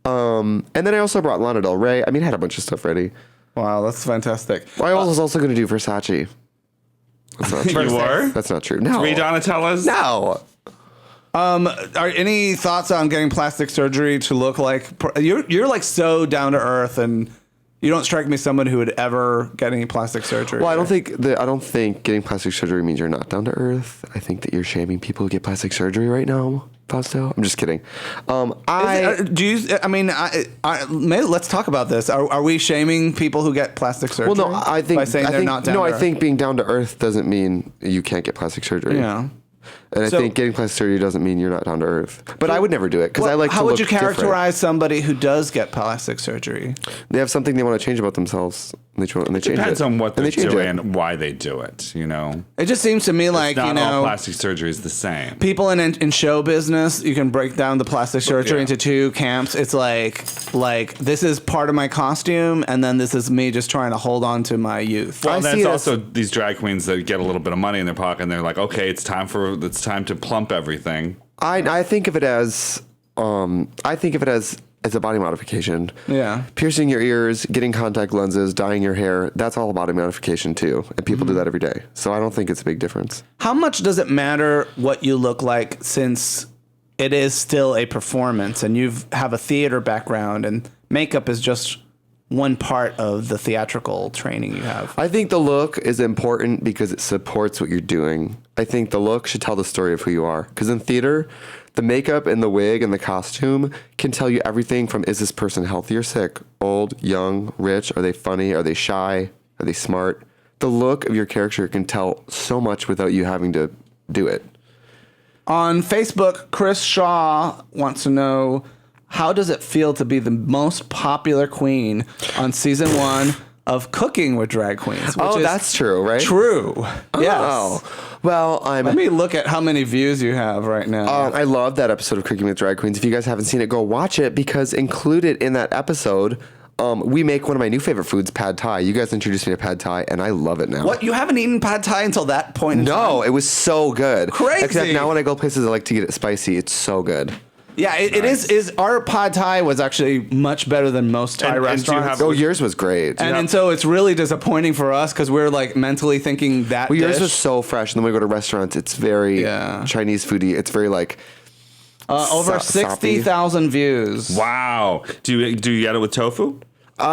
And then I also brought Lana Del Rey. I mean, I had a bunch of stuff ready. Wow, that's fantastic. I was also going to do Versace. That's not true. You were? That's not true. No. 3 Donatellas? No. Are any thoughts on getting plastic surgery to look like you're like so down to earth, and you don't strike me as someone who would ever get any plastic surgery? Well, I don't think getting plastic surgery means you're not down to earth. I think that you're shaming people who get plastic surgery right now, Fausto. I'm just kidding. Let's talk about this. Are we shaming people who get plastic surgery? Well, no, I think by saying they're not down to earth? I think being down to earth doesn't mean you can't get plastic surgery. Yeah. And I think getting plastic surgery doesn't mean you're not down to earth. But I would never do it because I like to look How would you characterize different. somebody who does get plastic surgery? They have something they want to change about themselves, and they change it. Depends on what And they're change doing it. and why they do it, you know? It just seems to me like, Not all plastic surgery is the same. people in show business, you can break down the plastic surgery into two camps. It's like this is part of my costume, and then this is me just trying to hold on to my youth. Well, I there's see it also these drag queens that get a little bit of money in their pocket, and they're like, okay, it's time to plump everything. I think of it as a body modification. Yeah. Piercing your ears, getting contact lenses, dyeing your hair, that's all body modification too. And people do that every day. So I don't think it's a big difference. How much does it matter what you look like, since it is still a performance and you have a theater background and makeup is just one part of the theatrical training you have? I think the look is important because it supports what you're doing. I think the look should tell the story of who you are. Because in theater, the makeup and the wig and the costume can tell you everything from, is this person healthy or sick, old, young, rich, are they funny, are they shy, are they smart? The look of your character can tell so much without you having to do it. On Facebook, Chris Shaw wants to know, how does it feel to be the most popular queen on season 1 of Cooking with Drag Queens? Which is that's true, right? True. Yes. Oh, well, Let me look at how many views you have right now. I love that episode of Cooking with Drag Queens. If you guys haven't seen it, go watch it, because included in that episode, we make one of my new favorite foods, pad thai. You guys introduced me to pad thai, and I love it now. What? You haven't eaten pad thai until that point in time? No, it was so good. Crazy. Except now when I go places, I like to get it spicy. It's so good. Yeah, it is. Our pad thai was actually much better than most Thai And do you restaurants. have- Oh, yours was great. and so it's really disappointing for us because we're like mentally thinking that Well, yours dish. was so fresh. And then when we go to restaurants, it's very Chinese foodie. It's very like over soppy. 60,000 views. Wow. Do you get it with tofu?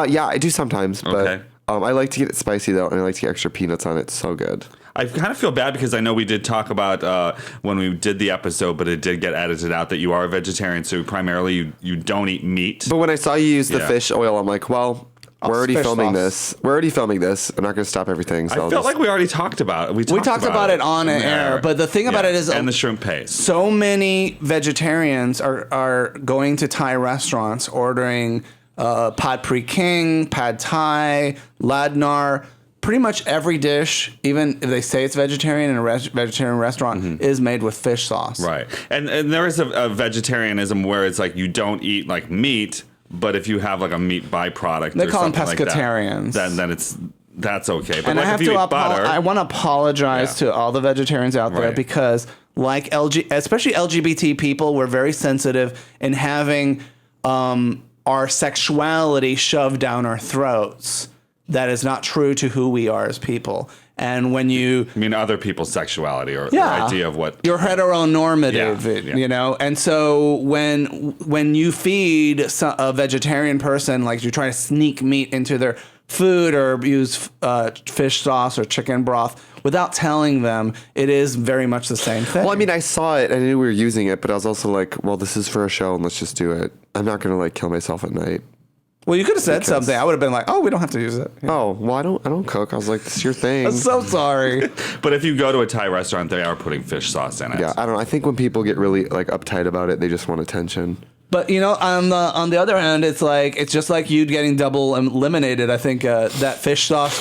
Yeah, I do sometimes, but Okay. I like to get it spicy though, and I like to get extra peanuts on it. It's so good. I kind of feel bad because I know we did talk about when we did the episode, but it did get edited out that you are a vegetarian, so primarily you don't eat meat. But when I saw you use the Yeah. fish oil, I'm like, well, we're already fish filming sauce. this. We're already filming this. I'm not going to stop everything. So I I'll felt just- like we already talked about it. We talked about it on air, but the thing about it is, and the shrimp paste. so many vegetarians are going to Thai restaurants ordering pad pri king, pad thai, ladnar. Pretty much every dish, even if they say it's vegetarian in a vegetarian restaurant, is made with fish sauce. Right. And there is a vegetarianism where it's like you don't eat like meat, but if you have like a meat byproduct, They or call them something like that, pescatarians. then that's okay. But And like I have if you to eat butter, I want to apologize to all the vegetarians out there Right. because, like especially LGBT people, we're very sensitive in having our sexuality shoved down our throats. That is not true to who we are as people. And when you I mean other people's sexuality or idea of what you're heteronormative, Yeah, yeah. you know, and so when you feed a vegetarian person, like you try to sneak meat into their food or use fish sauce or chicken broth without telling them, it is very much the same thing. Well, I mean, I saw it. I knew we were using it, but I was also like, well, this is for a show, and let's just do it. I'm not going to like kill myself at night. Well, you could have said something. I would have been like, "Oh, we don't have to use it." Yeah. Oh, well, I don't cook. I was like, this is your thing. I'm so sorry. But if you go to a Thai restaurant, they are putting fish sauce in it. Yeah, I don't know. I think when people get really like uptight about it, they just want attention. But you know, on the other hand, it's just like you getting double eliminated. I think that fish sauce,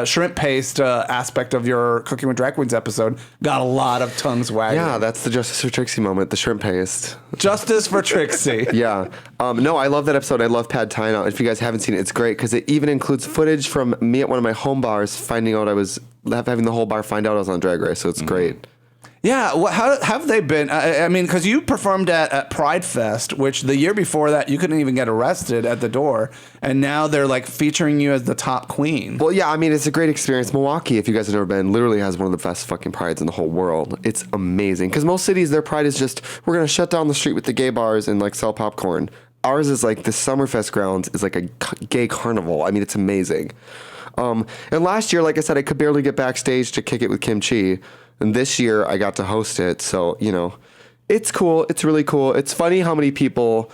shrimp paste aspect of your Cooking with Drag Queens episode got a lot of tongues wagging. Yeah, that's the Justice for Trixie moment, the shrimp paste. Justice for Trixie. Yeah. No, I love that episode. I love Pad Thai now. If you guys haven't seen it, it's great because it even includes footage from me at one of my home bars finding out I was having the whole bar find out I was on Drag Race. So it's great. Yeah, how have they been? I mean, because you performed at Pride Fest, which the year before that you couldn't even get arrested at the door, and now they're like featuring you as the top queen. Well, yeah, I mean, it's a great experience. Milwaukee, if you guys have never been, literally has one of the best fucking prides in the whole world. It's amazing. Because most cities, their pride is just, we're going to shut down the street with the gay bars and like sell popcorn. Ours is like the Summerfest grounds is like a gay carnival. I mean, it's amazing. And last year, like I said, I could barely get backstage to kick it with Kim Chi. And this year I got to host it. So, you know, it's cool. It's really cool. It's funny how many people,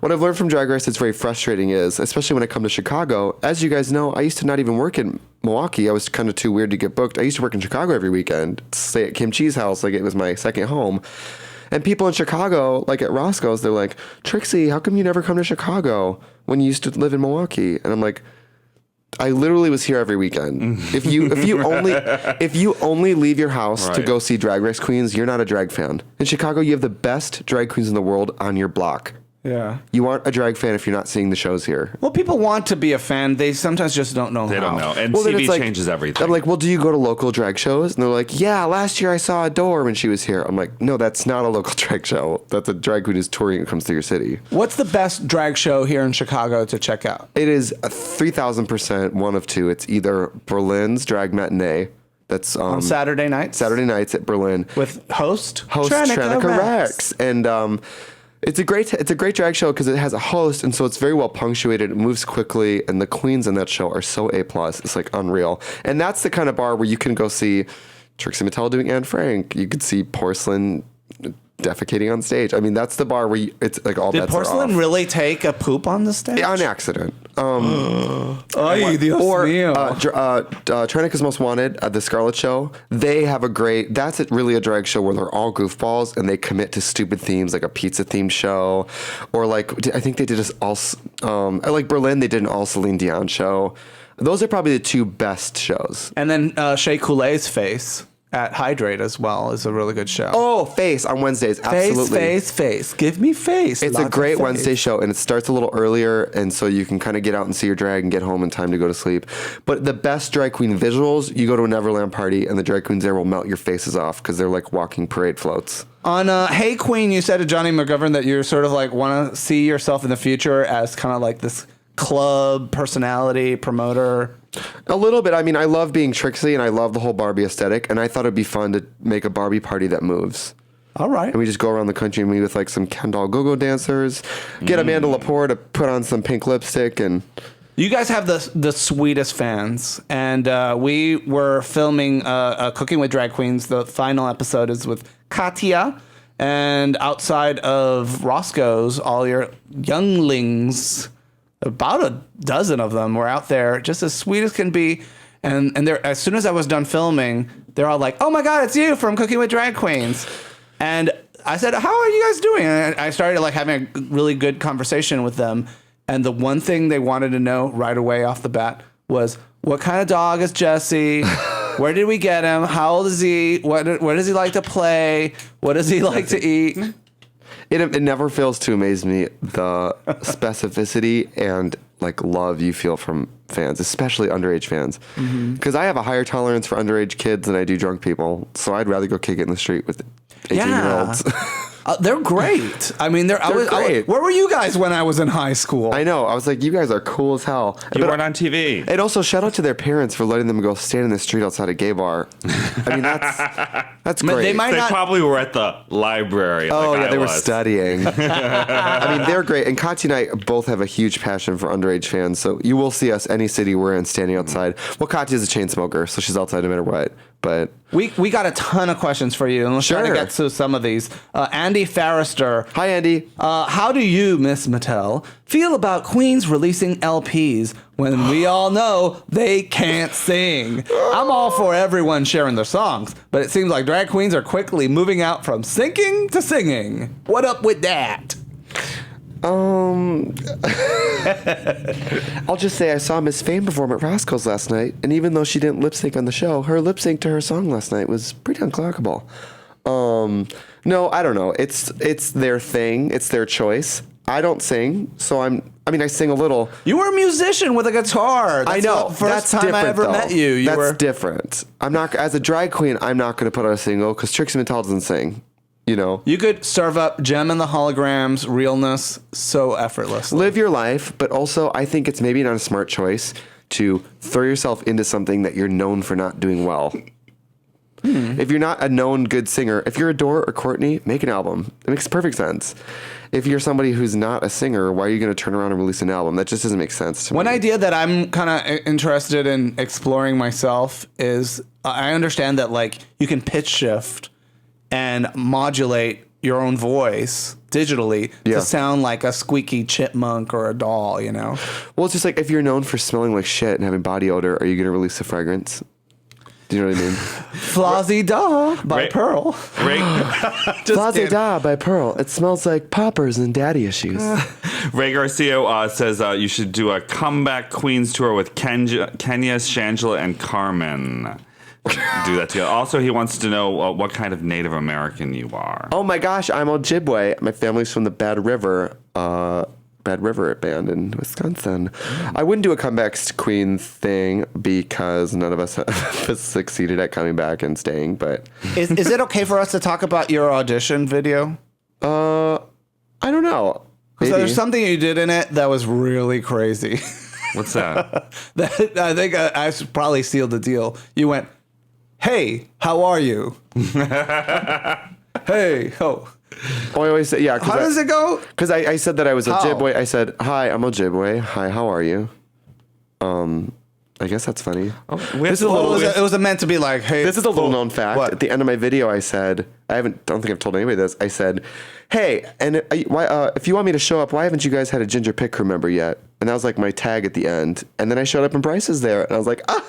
what I've learned from Drag Race that's very frustrating is, especially when I come to Chicago, as you guys know, I used to not even work in Milwaukee. I was kind of too weird to get booked. I used to work in Chicago every weekend, stay at Kim Chi's house like it was my second home. And people in Chicago, like at Roscoe's, they're like, Trixie, how come you never come to Chicago when you used to live in Milwaukee? And I'm like, I literally was here every weekend. If you only leave your house to go see Drag Race queens, you're not a drag fan. In Chicago, you have the best drag queens in the world on your block. Yeah. You aren't a drag fan if you're not seeing the shows here. Well, people want to be a fan. They sometimes just don't know how. They don't know. And Well, then TV it's like- changes everything. I'm like, well, do you go to local drag shows? And they're like, yeah, last year I saw Adore when she was here. I'm like, no, that's not a local drag show. That's a drag queen who's touring and comes to your city. What's the best drag show here in Chicago to check out? It is 3,000% one of two. It's either Berlin's Drag Matinee. That's On Saturday nights? Saturday nights at Berlin. With host Tranica Rex. And it's a great drag show because it has a host, and so it's very well punctuated. It moves quickly, and the queens on that show are so A+. It's like unreal. And that's the kind of bar where you can go see Trixie Mattel doing Anne Frank. You could see Porcelain defecating on stage. I mean, that's the bar where it's like all Did bets are Porcelain off. really take a poop on the stage? On accident. Ay, Dios mío. Trinica's Most Wanted, the Scarlet Show, they have that's really a drag show where they're all goofballs and they commit to stupid themes, like a pizza themed show, or like, I think they did like Berlin, they did an all Celine Dion show. Those are probably the two best shows. And then Shea Coulee's Face at Hydrate as well is a really good show. Oh, Face on Wednesdays, absolutely. Face. Give me face. It's Lots a of great face. Wednesday show, and it starts a little earlier, and so you can kind of get out and see your drag and get home in time to go to sleep. But the best drag queen visuals, you go to a Neverland party, and the drag queens there will melt your faces off because they're like walking parade floats. On Hey Queen, you said to Johnny McGovern that you're sort of like want to see yourself in the future as kind of like this club personality promoter. A little bit. I mean, I love being Trixie, and I love the whole Barbie aesthetic, and I thought it'd be fun to make a Barbie party that moves. All right. And we just go around the country and meet with like some Ken doll go-go dancers, get Amanda Lepore to put on some pink lipstick, and You guys have the sweetest fans, and we were filming Cooking with Drag Queens. The final episode is with Katya, and outside of Roscoe's, all your younglings, about a dozen of them, were out there, just as sweet as can be. And they're, as soon as I was done filming, they're all like, "Oh my God, it's you from Cooking with Drag Queens," and I said, "How are you guys doing?" And I started like having a really good conversation with them. And the one thing they wanted to know right away off the bat was, what kind of dog is Jesse? Where did we get him? How old is he? What does he like to play? What does he like to eat? it never fails to amaze me the specificity and like love you feel from fans, especially underage fans. Because I have a higher tolerance for underage kids than I do drunk people, so I'd rather go kick it in the street with 18-year-olds. They're great. I mean, they're great. Where were you guys when I was in high school? I know. I was like, you guys are cool as hell. You weren't on TV. And also, shout out to their parents for letting them go stand in the street outside a gay bar. I mean, that's great. They might They not. probably were at the library. Oh, like yeah, I they were was. studying. I mean, they're great. And Katya and I both have a huge passion for underage fans. So you will see us any city we're in standing outside. Well, Katya's a chain smoker, so she's outside no matter what. But We got a ton of questions for you, and let's try to Sure. get to some of these. Andy Farrister. hi, Andy. How do you, Miss Mattel, feel about queens releasing LPs when we all know they can't sing? I'm all for everyone sharing their songs, but it seems like drag queens are quickly moving out from sinking to singing. What up with that? I'll just say I saw Miss Fame perform at Roscoe's last night, and even though she didn't lip sync on the show, her lip sync to her song last night was pretty unclockable. No, I don't know. It's their thing. It's their choice. I don't sing, so I sing a little. You were a musician with a guitar. I know. The first time I ever met you. That's different. I'm not, as a drag queen, I'm not going to put out a single because Trixie Mattel doesn't sing. You know, you could serve up Gem and the Holograms realness so effortlessly. Live your life, but also I think it's maybe not a smart choice to throw yourself into something that you're known for not doing well. If you're not a known good singer, if you're Adore or Courtney, make an album. It makes perfect sense. If you're somebody who's not a singer, why are you going to turn around and release an album? That just doesn't make sense to me. One idea that I'm kind of interested in exploring myself is I understand that like you can pitch shift and modulate your own voice digitally to sound like a squeaky chipmunk or a doll, you know? Well, it's just like if you're known for smelling like shit and having body odor, are you going to release a fragrance? Do you know what I mean? Flozzy Da by Pearl. Flozzy Da by Pearl. It smells like poppers and daddy issues. Ray Garcia says you should do a comeback Queens tour with Kenya, Shangela, and Carmen. Do that together. Also, he wants to know what kind of Native American you are. Oh my gosh, I'm Ojibwe. My family's from the Bad River band in Wisconsin. I wouldn't do a comeback queen thing because none of us have succeeded at coming back and staying. But is it okay for us to talk about your audition video? I don't know. So there's something you did in it that was really crazy. What's that? I think I probably sealed the deal. You went, "Hey, how are you?" Hey, ho. Oh, I always say, yeah. How does it go? Because I said that I was Ojibwe. I said, "Hi, I'm Ojibwe. Hi, how are you?" I guess that's funny. It was meant to be like, hey. This is a little known fact. What? At the end of my video, I said, don't think I've told anybody this. I said, "Hey, and if you want me to show up, why haven't you guys had a Ginger Pit Crew member yet?" And that was like my tag at the end. And then I showed up and Bryce is there, and I was like, ah.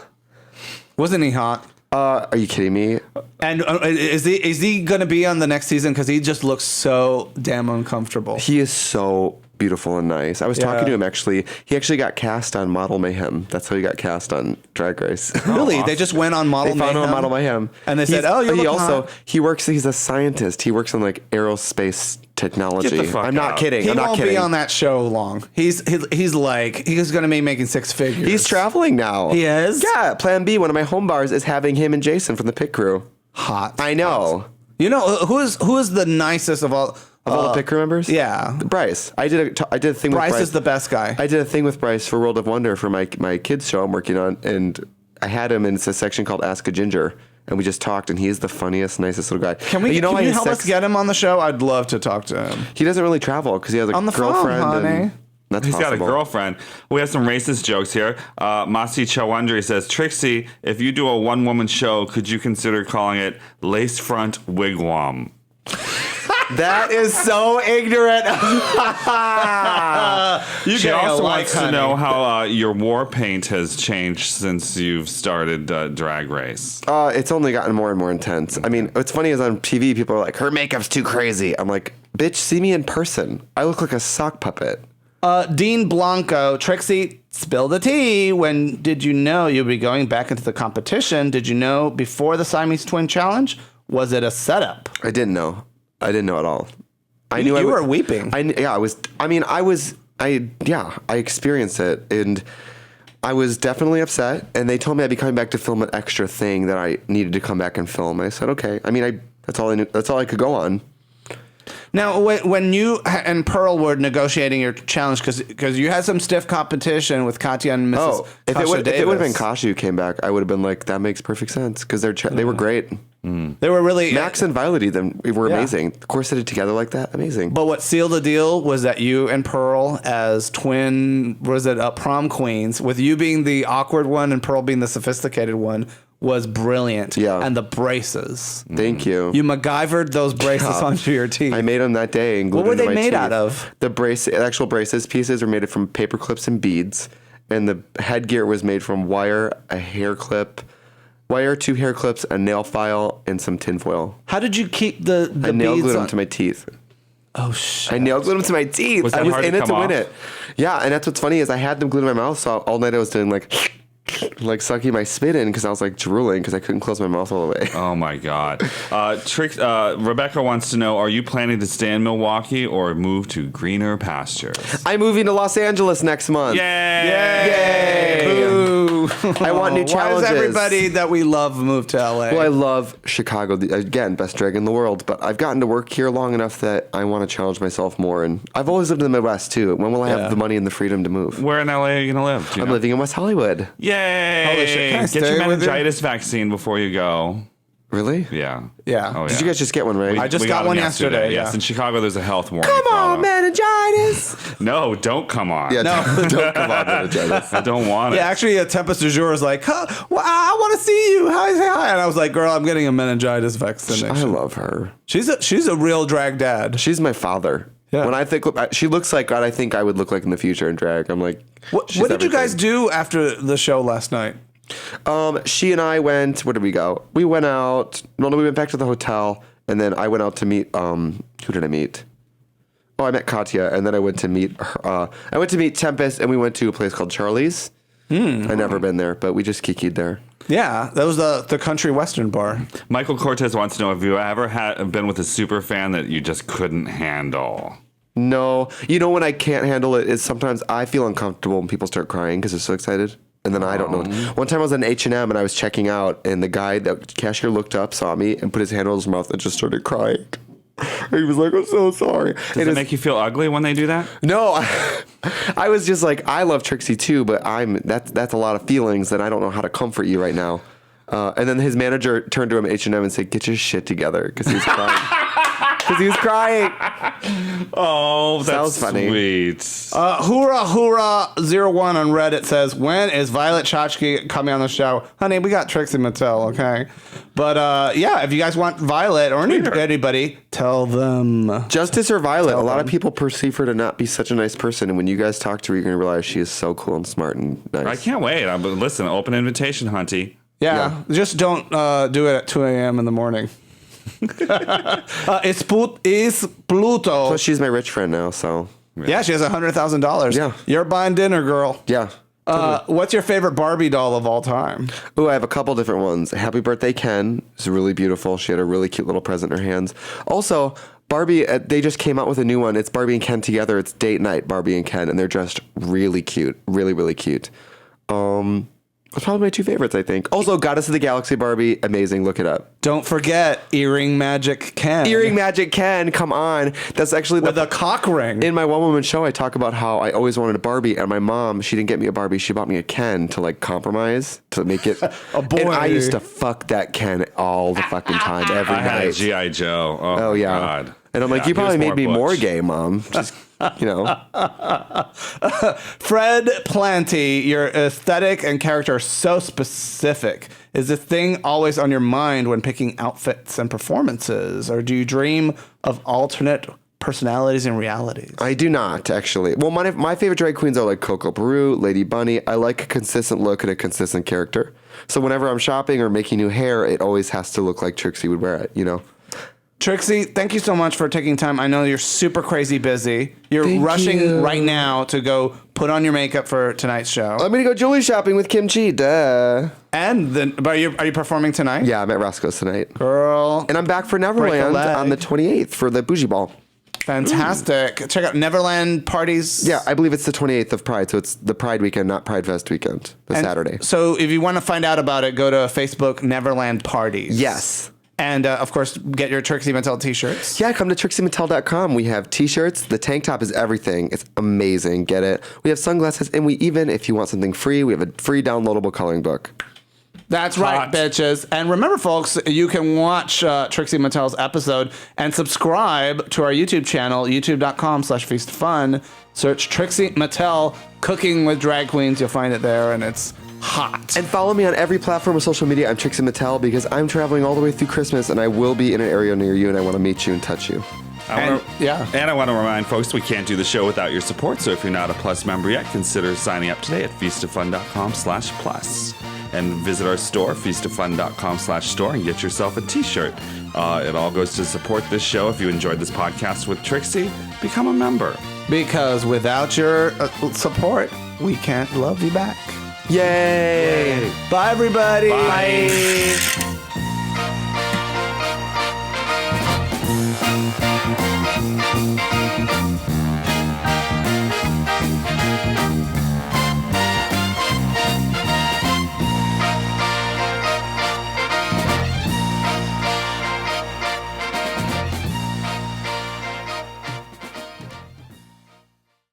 Wasn't he hot? Are you kidding me? And is he going to be on the next season? Because he just looks so damn uncomfortable. He is so beautiful and nice. I was talking to him actually. He actually got cast on Model Mayhem. That's how he got cast on Drag Race. Really? Awesome. They just went on Model Mayhem? They found him on Model Mayhem. And they said, "Oh, you look hot." He's a scientist. He works on like aerospace technology. Get the fuck I'm not out. kidding. He I'm not won't kidding. be on that show long. He's going to be making six figures. He's traveling now. He is? Yeah. Plan B, one of my home bars, is having him and Jason from the Pit Crew. Hot. I know. You know who is the nicest of all? All the Pit Crew members? Yeah. Bryce. I did a thing with Bryce. Bryce is the best guy. I did a thing with Bryce for World of Wonder for my kids show I'm working on, and I had him in a section called Ask a Ginger, and we just talked, and he's the funniest, nicest little guy. Can you help us get him on the show? I'd love to talk to him. He doesn't really travel because he has a on the girlfriend. Phone, honey. And that's He's possible. got a girlfriend. We have some racist jokes here. Masi Chawandri says, "Trixie, if you do a one-woman show, could you consider calling it Lace Front Wigwam?" That is so ignorant. She also wants to know how your war paint has changed since you've started Drag Race. It's only gotten more and more intense. I mean, what's funny is on TV, people are like, "Her makeup's too crazy." I'm like, bitch, see me in person. I look like a sock puppet. Dean Blanco, Trixie, spill the tea. When did you know you'd be going back into the competition? Did you know before the Siamese Twin Challenge? Was it a setup? I didn't know. I didn't know at all. I knew you were weeping. I experienced it, and I was definitely upset. And they told me I'd be coming back to film an extra thing that I needed to come back and film. I said, okay. I mean, that's all I knew. That's all I could go on. Now, when you and Pearl were negotiating your challenge, because you had some stiff competition with Katya and Mrs. If it would Davis. have been Kasha who came back, I would have been like, that makes perfect sense because they were great. They were really Max and Violet were amazing. The course did it together like that, amazing. But what sealed the deal was that you and Pearl, as twin, prom queens, with you being the awkward one and Pearl being the sophisticated one, was brilliant. Yeah. And the braces. Thank you. You MacGyvered those braces onto your teeth. I made them that day and glued What were them to they my made teeth. out of? The actual braces pieces were made from paper clips and beads, and the headgear was made from wire, a hair clip, wire, 2 hair clips, a nail file, and some tinfoil. How did you keep the I nail beads glued them on? to my teeth. Oh shit! I nail glued them to my teeth. Was that I was hard in to it come to win off? it. Yeah, and that's what's funny is I had them glued to my mouth, so all night I was doing like like sucking my spit in because I was like drooling because I couldn't close my mouth all the way. Oh my God. Rebecca wants to know, are you planning to stay in Milwaukee or move to greener pastures? I'm moving to Los Angeles next month. Yay! Boo. I want new challenges. Why does everybody that we love move to LA? Well, I love Chicago. Again, best drag in the world. But I've gotten to work here long enough that I want to challenge myself more. And I've always lived in the Midwest, too. When will I have the money and the freedom to move? Where in LA are you going to live? I'm living in West Hollywood. Yay! Holy shit. Can I Get stay your with you? meningitis vaccine before you go. Really? Yeah. Yeah. Oh, yeah. Did you guys just get one, right? I just got them one yesterday. Yes, Yeah. in Chicago, there's a health warning. Come for all on, of them. meningitis. No, don't come on. Yeah, No. don't come on, meningitis. I don't want it. Yeah, actually, a Tempest du jour was like, well, I want to see you. Hi, say hi. And I was like, girl, I'm getting a meningitis vaccination. I love her. She's a real drag dad. She's my father. Yeah. When I think she looks like what I think I would look like in the future in drag. I'm like, What did you guys do after the show last night? She and I went. Where did we go? We went out. No, we went back to the hotel, and then I went out to meet. Who did I meet? Oh, I met Katya, and then I went to meet her. I went to meet Tempest, and we went to a place called Charlie's. I've never been there, but we just kikied there. Yeah, that was the country western bar. Michael Cortez wants to know if you ever been with a super fan that you just couldn't handle. No, you know when I can't handle it is sometimes I feel uncomfortable when people start crying because they're so excited. And then I don't know. One time I was at an H&M and I was checking out, and the guy, the cashier, looked up, saw me, and put his hand on his mouth and just started crying. He was like, "I'm so sorry." Does it make you feel ugly when they do that? No, I was just like, I love Trixie too, but that's a lot of feelings, and I don't know how to comfort you right now. And then his manager turned to him at H&M and said, "Get your shit together," because he was crying. Because he was crying. Oh, that's Sounds funny. sweet. Hoorah01 on Reddit says, when is Violet Chachki coming on the show? Honey, we got Trixie Mattel, okay? But yeah, if you guys want Violet or anybody, tell them. Justice or Violet, a lot of people perceive her to not be such a nice person, and when you guys talk to her, you're going to realize she is so cool and smart and nice. I can't wait. But listen, open invitation, Hunty. Yeah, just don't do it at 2 a.m. in the morning. It's Pluto. Plus, she's my rich friend now, so. Yeah, she has $100,000. Yeah. You're buying dinner, girl. Yeah. What's your favorite Barbie doll of all time? Oh, I have a couple different ones. Happy Birthday, Ken. It's really beautiful. She had a really cute little present in her hands. Also, Barbie, they just came out with a new one. It's Barbie and Ken together. It's date night, Barbie and Ken, and they're just really cute. Really, really cute. That's probably my two favorites, I think. Also, Goddess of the Galaxy Barbie, amazing. Look it up. Don't forget Earring Magic Ken. Earring Magic Ken, come on. That's actually with a cock ring. In my One Woman show, I talk about how I always wanted a Barbie, and my mom, she didn't get me a Barbie. She bought me a Ken to like compromise, to make it a boy. And I used to fuck that Ken all the fucking time, every night. I had a G.I. Joe. Oh yeah. God. And I'm like, you probably made me more gay, Mom. Just, you know. Fred Planty, your aesthetic and character are so specific. Is this thing always on your mind when picking outfits and performances? Or do you dream of alternate personalities and realities? I do not, actually. Well, my favorite drag queens are like Coco Peru, Lady Bunny. I like a consistent look and a consistent character. So whenever I'm shopping or making new hair, it always has to look like Trixie would wear it, you know? Trixie, thank you so much for taking time. I know you're super crazy busy. You're rushing right now to go put on your makeup for tonight's show. I'm going to go jewelry shopping with Kimchi, duh. And then, but are you performing tonight? Yeah, I'm at Roscoe's tonight. Girl. And I'm back for Neverland on the 28th for the Bougie Ball. Fantastic. Check out Neverland parties. Yeah, I believe it's the 28th of Pride, so it's the Pride weekend, not Pride Fest weekend, Saturday. So if you want to find out about it, go to Facebook Neverland Parties. Yes. And, of course, get your Trixie Mattel t-shirts. Yeah, come to TrixieMattel.com. We have t-shirts. The tank top is everything. It's amazing. Get it. We have sunglasses, and we even, if you want something free, we have a free downloadable coloring book. That's right, bitches. And remember, folks, you can watch Trixie Mattel's episode and subscribe to our YouTube channel, youtube.com/feastofun. Search Trixie Mattel Cooking with Drag Queens. You'll find it there, and it's hot. And follow me on every platform of social media. I'm Trixie Mattel because I'm traveling all the way through Christmas, and I will be in an area near you, and I want to meet you and touch you. And I want to remind folks we can't do the show without your support. So if you're not a Plus member yet, consider signing up today at feastoffun.com/plus. And visit our store, feastoffun.com/store, and get yourself a t-shirt. It all goes to support this show. If you enjoyed this podcast with Trixie, become a member. Because without your support, we can't love you back. Yay! Bye, everybody. Bye. Bye.